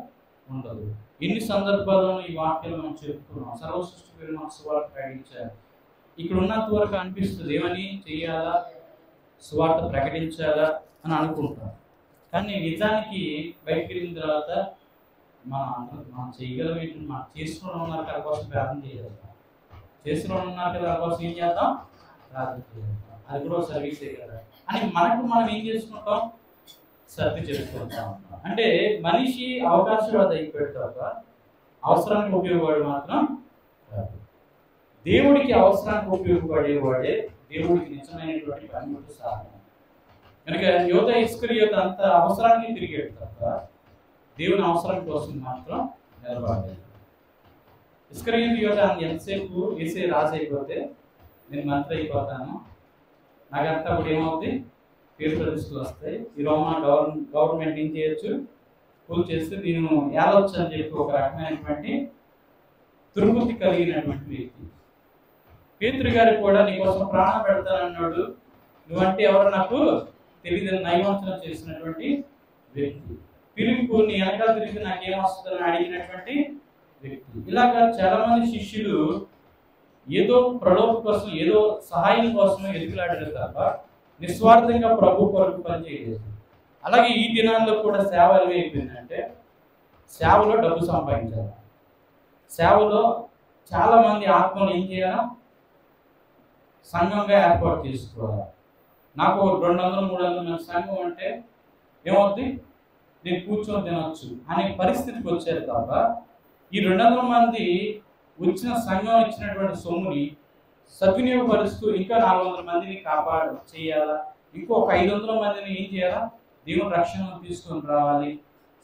ఉండదు. ఎన్ని సందర్భాల్లో ఈ వాక్యాలు మనం చెప్పుకున్నాం. సర్వసృష్టి పేరు మన సువార్త ప్రకటించారు. ఇక్కడ ఉన్నంత వరకు అనిపిస్తుంది ఏమని చెయ్యాలా, సువార్త ప్రకటించాలా అని అనుకుంటాం. కానీ నిజానికి బయటికి వెళ్ళిన తర్వాత మనం చేయగలం ఏంటి? మనం చేసుకుని ఉన్నారు కదా కోసం ప్రార్థన చేయగలుగుతాం. చేసుకుని ఉన్నారు కదా కోసం ఏం చేద్దాం? ప్రార్థన చేయగలుగుతాం. అది కూడా సర్వీసే కదా అని మనకు మనం ఏం చేసుకుంటాం? సర్ది చేసుకుంటాం. అంటే మనిషి అవకాశవాద అయిపోయాక అవసరానికి ఉపయోగపడే మాత్రం కాదు. దేవుడికి అవసరానికి ఉపయోగపడేవాడే దేవుడికి నిజమైనటువంటి పనిముట్టు సాధనం. కనుక యోధ ఇస్కరియోత అంత అవసరానికి తిరిగేడు తప్ప దేవుని అవసరం కోసం మాత్రం నిలబడలేదు. ఇస్కరియోత యోధ ఎంతసేపు వేసే రాజు అయిపోతే నేను మంత్రి అయిపోతాను, నాకంతా ఇప్పుడు ఏమవుతుంది? పేరు ప్రతిష్టలు వస్తాయి. ఈ రోమన్ గవర్నమెంట్ ఏం చేయొచ్చు? కూల్ చేస్తే దీన్ని ఏలవచ్చు అని చెప్పి ఒక రకమైనటువంటి దుర్బుద్ధి కలిగినటువంటి వ్యక్తి. పేతురు గారు కూడా నీకోసం ప్రాణం పెడతానన్నాడు, నువ్వంటే ఎవరు నాకు తెలియదని నయవంచన చేసినటువంటి వ్యక్తి. పిలుపు నీ వెనకాల తిరిగి నాకేం వస్తుందని అడిగినటువంటి వ్యక్తి. ఇలాగా చాలా మంది శిష్యులు ఏదో ప్రలోభ కోసం, ఏదో సహాయం కోసం ఎదుగులాడారు తప్ప నిస్వార్థంగా ప్రభు కొరకు పనిచేయలేదు. అలాగే ఈ దినాల్లో కూడా సేవ ఏమైపోయిందంటే సేవలో డబ్బు సంపాదించాలి. సేవలో చాలా మంది ఆత్మలు ఏం చేయాలా, సంఘంగా ఏర్పాటు చేసుకోవాలి. నాకు 200-300 మంది సంఘం అంటే ఏమవుద్ది, నేను కూర్చొని తినొచ్చు అనే పరిస్థితికి వచ్చారు తప్ప ఈ 200 మంది వచ్చిన సంఘం ఇచ్చినటువంటి సొమ్ముని సద్వినియోగపరుస్తూ ఇంకా 400 మందిని చేయాలా, ఇంకొక 500 మందిని ఏం చేయాలా, దేవుని రక్షణను తీసుకొని రావాలి,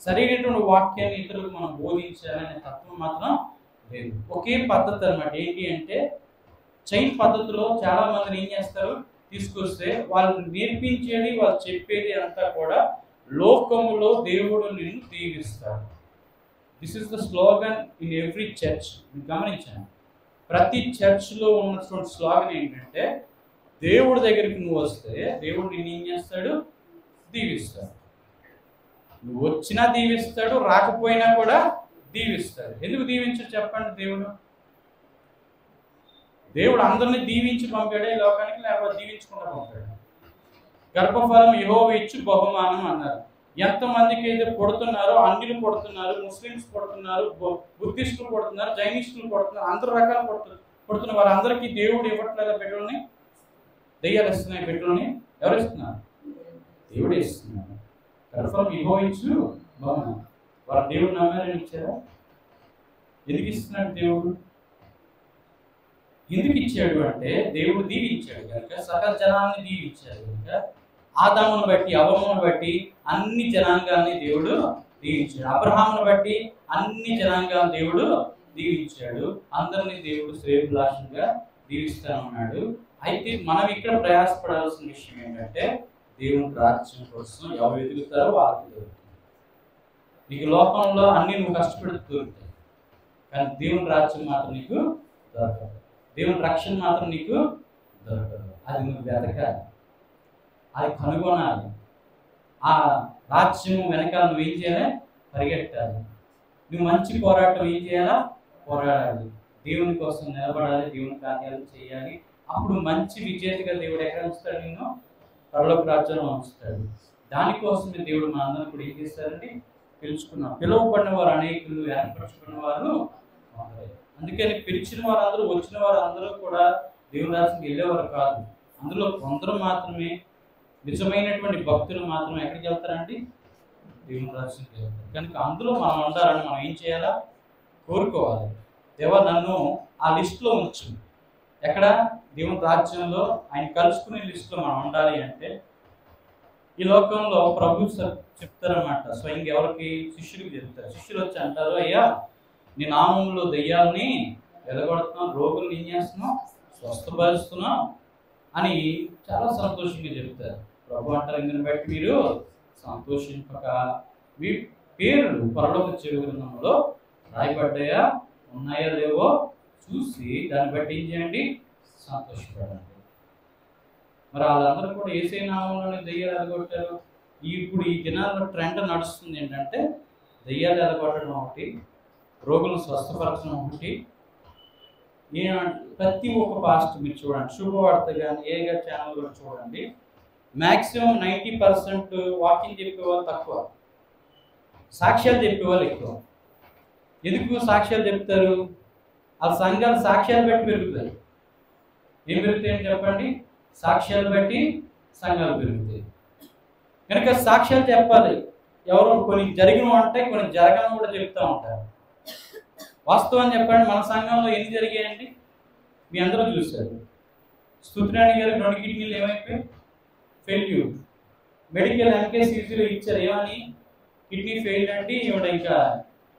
సరైనటువంటి వాక్యాన్ని ఇతరులకు మనం బోధించాలనే తత్వం మాత్రం లేదు. ఒకే పద్ధతి అన్నమాట. ఏంటి అంటే చైన్ పద్ధతిలో చాలా మందిని ఏం చేస్తారు, తీసుకొస్తే వాళ్ళు నేర్పించేది, వాళ్ళు చెప్పేది అంతా కూడా లోకములో దేవుడు నిన్ను దీవిస్తాడు. This is the slogan in every church. మీరు గమనించండి, ప్రతి చర్చ్లో ఉన్నటువంటి స్లోగన్ ఏంటంటే దేవుడి దగ్గరికి నువ్వు వస్తే దేవుడు నిన్ను ఏం చేస్తాడు, దీవిస్తాడు. నువ్వు వచ్చినా దీవిస్తాడు, రాకపోయినా కూడా దీవిస్తాడు. ఎందుకు దీవించడు చెప్పండి? దేవుడు అందరినీ దీవించి పంపాడే లోకానికి, లేకపోతే దీవించకుండా పంపాడు? గర్భఫలం యెహోవా ఇచ్చు బహుమానం అన్నారు. ఎంతమందికి అయితే పుడుతున్నారో, అన్యులు పుడుతున్నారు, ముస్లిమ్స్ పుడుతున్నారు, బుద్ధిస్టులు పుడుతున్నారు, జైనిస్టులు పుడుతున్నారు, అందరు రకాలు పుడుతున్న వారందరికీ దేవుడు ఇవ్వట్లేదా బిడ్డలని? దెయ్యాలు ఇస్తున్నాయి బిడ్డలని. ఎవరు ఇస్తున్నారు? దేవుడే ఇస్తున్నారు. గర్భఫలం యెహోవా ఇచ్చు బహుమానం. వారు దేవుడు నమ్మారని ఇచ్చారా? ఎందుకు ఇస్తున్నాడు దేవుడు? ఎందుకు ఇచ్చాడు అంటే దేవుడు దీవించాడు కనుక, సకల జనాన్ని దీవించాడు కనుక, ఆదామును బట్టి అవ్వమును బట్టి అన్ని జనాంగాన్ని దేవుడు దీవించాడు. అబ్రహామును బట్టి అన్ని జనాంగాన్ని దేవుడు దీవించాడు. అందరినీ దేవుడు శ్రేయోభిలాషంగా దీవిస్తానన్నాడు. అయితే మనం ఇక్కడ ప్రయాసపడాల్సిన విషయం ఏంటంటే దేవుని రాజ్యం కోసం ఎవరు ఎదుగుతారో వాళ్ళకి దొరుకుతుంది. నీకు లోకంలో అన్ని నువ్వు కష్టపడి దొరుకుతాయి, కానీ దేవుని రాజ్యం మాత్రం నీకు దొరకదు. దేవుని రక్షణ మాత్రం నీకు దొరకదు. అది నువ్వు వెతకాలి, అది కనుగొనాలి. ఆ రాజ్యం వెనకాల నువ్వు ఏం చేయాలి? పరిగెట్టాలి. నువ్వు మంచి పోరాటం ఏం చేయాలా? పోరాడాలి. దేవుని కోసం నిలబడాలి, దేవుని కార్యాలు చేయాలి. అప్పుడు మంచి విజేతగా దేవుడు ఎక్కడ ఉంచుతాడు? నిన్ను పరలోక రాజ్యంలో ఉంచుతాడు. దానికోసమే దేవుడు మన అందరం కూడా ఏం చేస్తారండి? పిలుచుకున్నాం. పిలువబడిన వారు అనేకులు, ఏర్పరచుకున్న వారు ఒకరే. అందుకని పిలిచిన వారందరూ, వచ్చిన వారందరూ కూడా దేవుని రాజ్యానికి వెళ్ళేవారు కాదు. అందులో కొందరు మాత్రమే, నిజమైనటువంటి భక్తులు మాత్రమే ఎక్కడికి వెళ్తారండి? దేవుని రాజ్యానికి వెళ్తారు. కనుక అందులో మనం ఉండాలని మనం ఏం చేయాలా? కోరుకోవాలి. దేవా నన్ను ఆ లిస్టులో ఉంచు. ఎక్కడ? దేవుని రాజ్యంలో ఆయన కలుసుకునే లిస్టులో మనం ఉండాలి. అంటే ఈ లోకంలో ప్రభు చెప్తారన్నమాట. స్వయంగా ఎవరికి? శిష్యుడికి చెప్తారు. శిష్యులు వచ్చి అంటారు, అయ్యా నీ నామంలో దెయ్యాలని వెలగొడుతున్నాం, రోగులు ఏం చేస్తున్నాం, స్వస్థపరుస్తున్నాం అని చాలా సంతోషంగా చెప్తారు. ప్రభు అంటారు, ఇందుని బట్టి మీరు సంతోషింపక మీ పేర్లు పరలోక జీవగ్రంథంలో రాయబడ్డాయా, ఉన్నాయో లేవో చూసి దాన్ని బట్టి ఏం చేయండి? సంతోషపడండి. మరి వాళ్ళందరూ కూడా యేసయ్య నామంలోనే దెయ్యాలు ఎలగొట్టారు. ఇప్పుడు ఈ దినాల్లో ట్రెండ్ నడుస్తుంది ఏంటంటే దెయ్యాలు ఎలగొట్టడం ఒకటి, రోగులను స్వస్థపరచడం ఒకటి. ప్రతి ఒక్క పాస్ట్ మీరు చూడండి, శుభవార్త కానీ ఏగా ఛానల్ కూడా చూడండి, మ్యాక్సిమం 90% వాకింగ్ చెప్పేవాళ్ళు తక్కువ, సాక్ష్యాలు చెప్పేవాళ్ళు ఎక్కువ. ఎందుకు సాక్ష్యాలు చెప్తారు? ఆ సంఘాలు సాక్ష్యాలు బట్టి పెరుగుతాయి. ఏం పెరుగుతాయని చెప్పండి? సాక్ష్యాలు బట్టి సంఘాలు పెరుగుతాయి. కనుక సాక్ష్యాలు చెప్పాలి. ఎవరో కొన్ని జరిగిన ఉంటాయి, కొన్ని జరగని కూడా చెప్తూ ఉంటారు. వాస్తవం చెప్పండి, మన సంఘంలో ఎన్ని జరిగాయండి? మీ అందరూ చూశారు. స్తుతిరాణి గారు 2 కిడ్నీలు ఏమైపోయి ఫెయిల్యూర్, మెడికల్ ఎంకేసీజీలో ఇచ్చారు. ఏమని? కిడ్నీ ఫెయిల్ అండి, ఈవిడ ఇంకా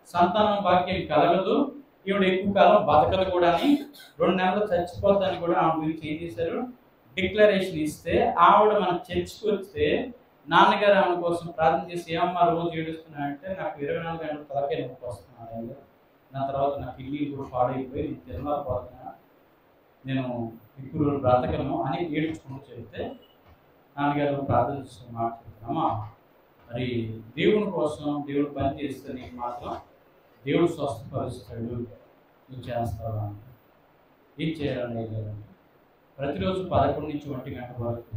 సంతానం భాగ్యం కలగదు, ఈవిడ ఎక్కువ కాలం బతకదు కూడా అని, 2 నెలలు చచ్చిపోతాని కూడా ఆవిడ గురించి ఏం చేశారు? డిక్లరేషన్ ఇస్తే ఆవిడ మన చర్చికి వస్తే నాన్నగారు ఆమె కోసం ప్రార్థన చేసి, ఏమమ్మా రోజు ఏడుస్తున్నాడంటే, నాకు 24 గంటలు తలకే నొప్పి వస్తున్నాను, నా తర్వాత నా కిడ్నీ కూడా పాడైపోయి నేను తినలేకపోతున్నా, నేను ఇప్పుడు బ్రతకను అని ఏడుచుకుంటూ చెప్తే నాన్నగారు ప్రార్థన చేస్తూ మాట్లాడుతున్నామా, మరి దేవుని కోసం దేవుడు పని చేస్తే నీకు మాత్రం దేవుడు స్వస్థపరుస్తాడు, నువ్వు చేస్తావా? ఏం చేయాలని అడిగారంటే, ప్రతిరోజు 11 నుంచి 1 గంట వరకు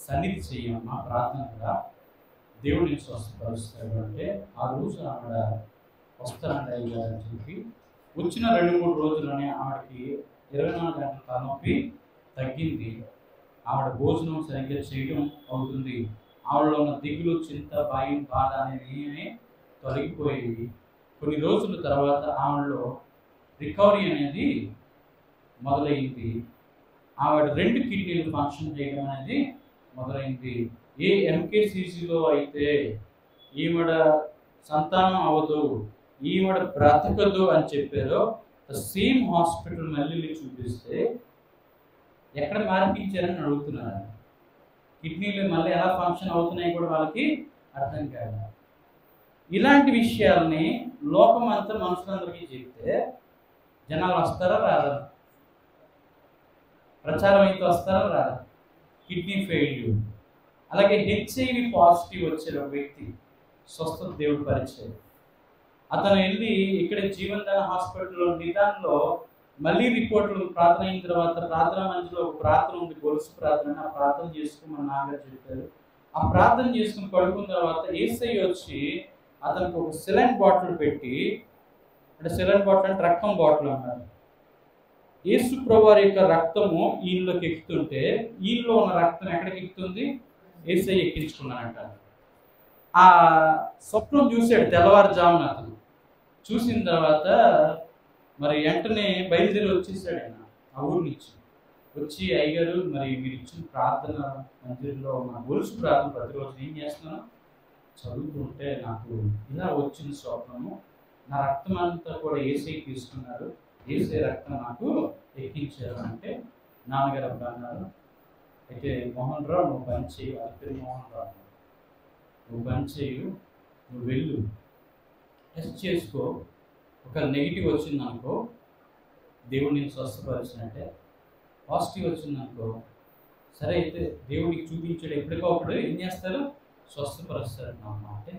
సన్నిధి చేయమ్మా, ప్రార్థనగా దేవుడు నీకు స్వస్థపరుస్తాడు అంటే, ఆ రోజు ఆవిడ వస్తానండి అయ్యారని చెప్పి వచ్చిన 2-3 రోజుల్లోనే ఆవిడకి 24 గంటల తలనొప్పి తగ్గింది. ఆవిడ భోజనం సరిగ్గా చేయడం అవుతుంది. ఆవిడలో ఉన్న దిగులు, చింత, భయం, బాధ అనేది ఏమీ తొలగిపోయేవి. కొన్ని రోజుల తర్వాత ఆవిడలో రికవరీ అనేది మొదలైంది. ఆవిడ 2 కిడ్నీలు ఫంక్షన్ చేయడం అనేది మొదలైంది. ఏ ఎంకేసీసీలో అయితే ఈవిడ సంతానం అవ్వదు, ఈవిడ బ్రతకదు అని చెప్పారో, సేమ్ హాస్పిటల్ మళ్ళీ చూపిస్తే ఎక్కడ మార్పించారని అడుగుతున్నారు. కిడ్నీలు మళ్ళీ ఎలా ఫంక్షన్ అవుతున్నాయి కూడా వాళ్ళకి అర్థం కాదు. ఇలాంటి విషయాల్ని లోకం అంతా మనుషులందరికీ చెప్తే జనాలు వస్తారా రారా? ప్రచారం అయితే వస్తారా రారా? కిడ్నీ ఫెయిల్యూర్, అలాగే హెచ్ఐవి పాజిటివ్ వచ్చే ఒక వ్యక్తి స్వస్థత దేవుడు పరిచయం. అతను వెళ్ళి ఇక్కడ జీవన్దాన హాస్పిటల్లో నిదానంలో మళ్ళీ రిపోర్ట్లు ప్రార్థన అయిన తర్వాత ప్రార్థన మధ్యలో ఒక ప్రార్థన ఉంది, గొలుసు ప్రార్థన. ఆ ప్రార్థన చేసుకోమని నాన్నగారు చెప్పారు. ఆ ప్రార్థన చేసుకుని పడుకున్న తర్వాత ఏసై వచ్చి అతనికి ఒక సెలైన్ బాటిల్ పెట్టి, అంటే సెలైన్ బాటిల్ అంటే రక్తం బాటిల్ అన్నారు. యేసు ప్రభువారి యొక్క రక్తము ఈయనలోకి ఎక్కుతుంటే ఈయనలో ఉన్న రక్తం ఎక్కడికి ఎక్కుతుంది? ఏసై ఎక్కించుకున్నానంట. ఆ స్వప్నం చూశాడు తెల్లవారుజామున. అతను చూసిన తర్వాత మరి వెంటనే బయలుదేరి వచ్చేసాడు ఆయన ఆ ఊరి నుంచి. వచ్చి, అయ్యగారు మరి మీరు ఇచ్చిన ప్రార్థన మందిరంలో నా గొలుసు ప్రార్థన ప్రతిరోజు ఏం చేస్తున్నాను చదువుతుంటే నాకు ఇలా వచ్చిన స్వప్నము, నా రక్తం అంతా కూడా ఏసై తీసుకున్నారు, ఏసై రక్తం నాకు ఎక్కించారు అంటే నాన్నగారు అప్పుడు అన్నారు, అయితే మోహన్ రావు నువ్వు పని చేయు, అది పేరు మోహన్ రావు, నువ్వు పని చేయు, నువ్వు వెళ్ళు టెస్ట్ చేసుకో, ఒక నెగిటివ్ వచ్చిందనుకో దేవుడు నేను స్వస్థపరిచినట్టే, పాజిటివ్ వచ్చిందనుకో సరే అయితే దేవుడికి చూపించాడు, ఎప్పటికప్పుడు ఏం చేస్తారు? స్వస్థపరుస్తారు అమ్మ అంటే.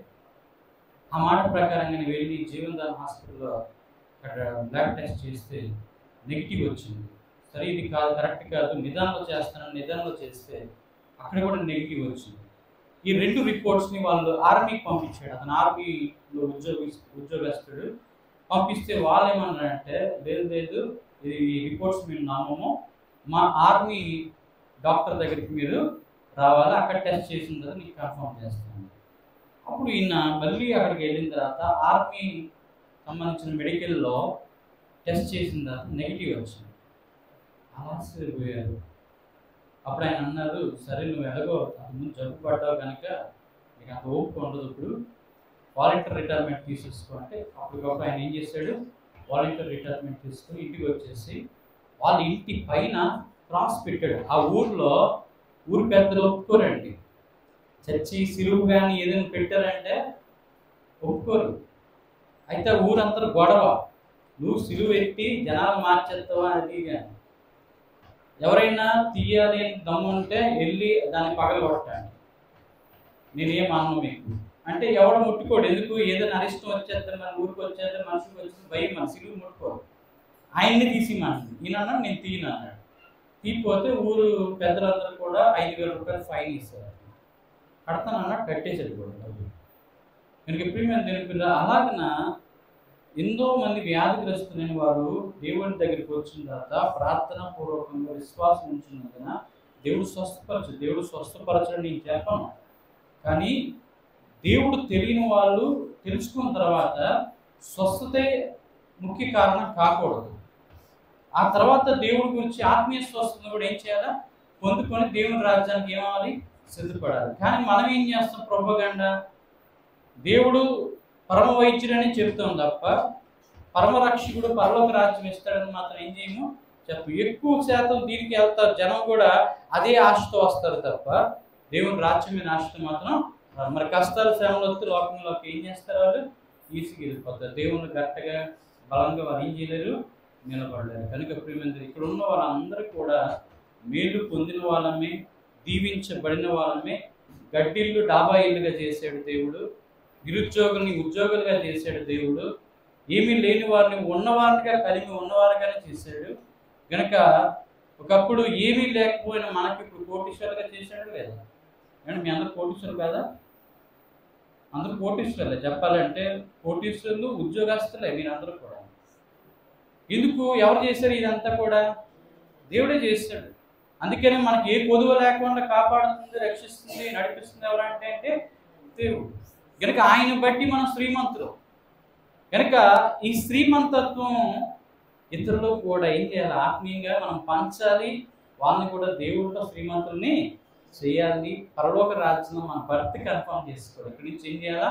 ఆ మాట ప్రకారంగా నేను వెళ్ళి జీవన్దాన్ హాస్పిటల్లో అక్కడ బ్లడ్ టెస్ట్ చేస్తే నెగిటివ్ వచ్చింది. సరే ఇది కాదు, కరెక్ట్ కాదు, నిదానంలో చేస్తానని నిదానంలో చేస్తే అక్కడ కూడా నెగిటివ్ వచ్చింది. ఈ 2 రిపోర్ట్స్ని వాళ్ళు ఆర్మీకి పంపించాడు. అతను ఆర్మీలో ఉద్యోగస్తుడు. పంపిస్తే వాళ్ళు ఏమన్నారంటే, లేదు లేదు ఈ రిపోర్ట్స్ మేము నమ్మము, మా ఆర్మీ డాక్టర్ దగ్గరికి మీరు రావాలి, అక్కడ టెస్ట్ చేసిన తర్వాత నీకు కన్ఫర్మ్ చేస్తాను. అప్పుడు ఈయన మళ్ళీ అక్కడికి వెళ్ళిన తర్వాత ఆర్మీ సంబంధించిన మెడికల్లో టెస్ట్ చేసిన తర్వాత నెగిటివ్ వచ్చింది. ఆశ్చర్యపోయారు. అప్పుడు ఆయన అన్నారు, సరే నువ్వు ఎలాగో ముందు జబ్బు పడ్డావు కనుక నీకు అంత ఓపిక ఉండదు, ఇప్పుడు వాలంటీర్ రిటైర్మెంట్ తీసేసుకో అంటే అప్పటికప్పుడు ఆయన ఏం చేశాడు? వాలంటీర్ రిటైర్మెంట్ తీసుకుని ఇంటికి వచ్చేసి వాళ్ళ ఇంటి పైన క్రాస్ పెట్టాడు. ఆ ఊర్లో ఊరి పెద్దలు ఒప్పుకోరండి, చర్చి సిలువు కానీ ఏదైనా పెట్టారంటే ఒప్పుకోరు. అయితే ఊరంతా గొడవ, నువ్వు సిలువు ఎత్తి జనాలు మార్చేస్తావా అది కానీ, ఎవరైనా తీయాలి అని దమ్ముంటే వెళ్ళి దాన్ని పగలగొట్టండి, నేనేం అన్ను మీకు అంటే ఎవడ ముట్టుకోడు. ఎందుకు? ఏదైనా అరిష్టం వచ్చేద్దాం, మన ఊరికి వచ్చేద్దాం, మనుషులకు వచ్చేది భయం, మన సిలువు ముట్టుకోడు. ఆయన్ని తీసి మనది ఈయన అన్నాడు, నేను తీయను అన్నాడు. తీయపోతే ఊరు పెద్దలందరూ కూడా 5,000 రూపాయలు ఫైన్ ఇస్తారు. కడతానన్నాడు, కట్టేసాడు కూడా డబ్బులు. మనకి ఎప్పుడు మేము తెలిపిన అలాగన ఎంతో మంది వ్యాధిగ్రస్తులైన వారు దేవుని దగ్గరికి వచ్చిన తర్వాత ప్రార్థన పూర్వకంగా విశ్వాసం ఉంచినందున దేవుడు స్వస్థపరచడం నేను చెప్పను. కానీ దేవుడు తెలియని వాళ్ళు తెలుసుకున్న తర్వాత స్వస్థతే ముఖ్య కారణం కాకూడదు. ఆ తర్వాత దేవుడి గురించి ఆత్మీయ స్వస్థతను కూడా ఏం చేయాలా? పొందుకొని దేవుని రాజ్యానికి ఏమవ్వాలి? సిద్ధపడాలి. కానీ మనం ఏం చేస్తాం? ప్రొపగండా, దేవుడు పరమ వైద్యుడని చెప్తాం తప్ప పరమరక్షకుడు పరలోక రాజ్యం ఇస్తాడని మాత్రం ఏం చేయము చెప్పు. ఎక్కువ శాతం దీనికి వెళ్తారు జనం కూడా, అదే ఆశతో వస్తారు తప్ప దేవుని రాజ్యం మీద ఆశతో మాత్రం మరి కష్టాలు శ్రమలు వస్తే లోకంలోకి ఏం చేస్తారు? వాళ్ళు ఈజీగా వెళ్ళిపోతారు. దేవుని గట్టిగా బలంగా వారు ఏం చేయలేరు, నిలబడలేరు. కనుక ప్రియమంది ఇక్కడ ఉన్న వాళ్ళందరూ కూడా మేలు పొందిన వాళ్ళమే, దీవించబడిన వాళ్ళమే. గడ్డిళ్ళు డాబా ఇల్లుగా చేశాడు దేవుడు. నిరుద్యోగుల్ని ఉద్యోగులుగా చేశాడు దేవుడు. ఏమీ లేని వారిని ఉన్నవారిగా కలిగి ఉన్నవారుగానే చేశాడు. గనక ఒకప్పుడు ఏమీ లేకపోయినా మనకి ఇప్పుడు కోటీశ్వరులుగా చేశాడు లేదా? అంటే మీ అందరూ కోటీశ్వరులు కాదా? అందరూ కోటీశ్వరులే. చెప్పాలంటే కోటీశ్వరులు, ఉద్యోగస్తులే మీరందరూ కూడా. ఎందుకు? ఎవరు చేశారు ఇదంతా కూడా? దేవుడే చేశాడు. అందుకనే మనకి ఏ కొదువ లేకుండా కాపాడుతుంది, రక్షిస్తుంది, నడిపిస్తుంది ఎవరంటే దేవుడు. కనుక ఆయన బట్టి మనం శ్రీమంతులు. కనుక ఈ శ్రీమంతత్వం ఇతరులు కూడా ఏం చేయాలి? ఆత్మీయంగా మనం పంచాలి. వాళ్ళని కూడా దేవుడితో శ్రీమంతుల్ని చేయాలి. పరలోక రాజ్యం మన భర్త కన్ఫర్మ్ చేసుకోవాలి. ఇక్కడి నుంచి ఏం చేయాలా?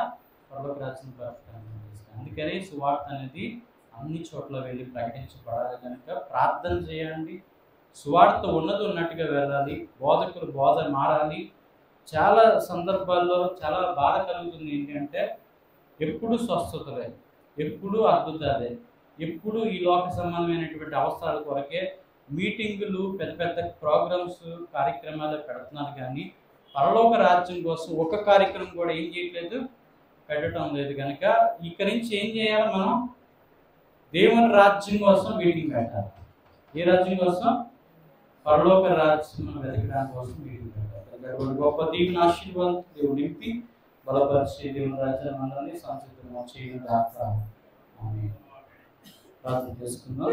పరలోక రాజ్యం భర్త కన్ఫర్మ్ చేసుకోవాలి. అందుకని సువార్త అనేది అన్ని చోట్ల వెళ్ళి ప్రకటించబడాలి. కనుక ప్రార్థన చేయండి. సువార్త ఉన్నది ఉన్నట్టుగా వెళ్ళాలి. బోధకులు బోధ మారాలి. చాలా సందర్భాల్లో చాలా బాధ కలుగుతుంది. ఏంటంటే ఎప్పుడు స్వస్థతలే, ఎప్పుడు అద్భుతాలే, ఎప్పుడు ఈ లోక సంబంధమైనటువంటి అవసరాల కొరకే మీటింగులు, పెద్ద పెద్ద ప్రోగ్రామ్స్, కార్యక్రమాలు పెడుతున్నారు. కానీ పరలోక రాజ్యం కోసం ఒక కార్యక్రమం కూడా ఏం చేయట్లేదు, పెట్టడం లేదు. కనుక ఇక్కడి నుంచి ఏం చేయాలి? మనం దేవుని రాజ్యం కోసం మీటింగ్ పెట్టాలి. ఏ రాజ్యం కోసం? పరలోక రాజ్యం వెతకడానికి కోసం మీటింగ్ పెట్టాలి. గొప్ప దీవుని ఆశీర్వాదం దేవుడు నింపి బలపరిచే దేవుని రాజ్యాన్ని అందరినీ సంసిద్ధంగా చేయడం దాకా ప్రార్థన చేసుకుందాం.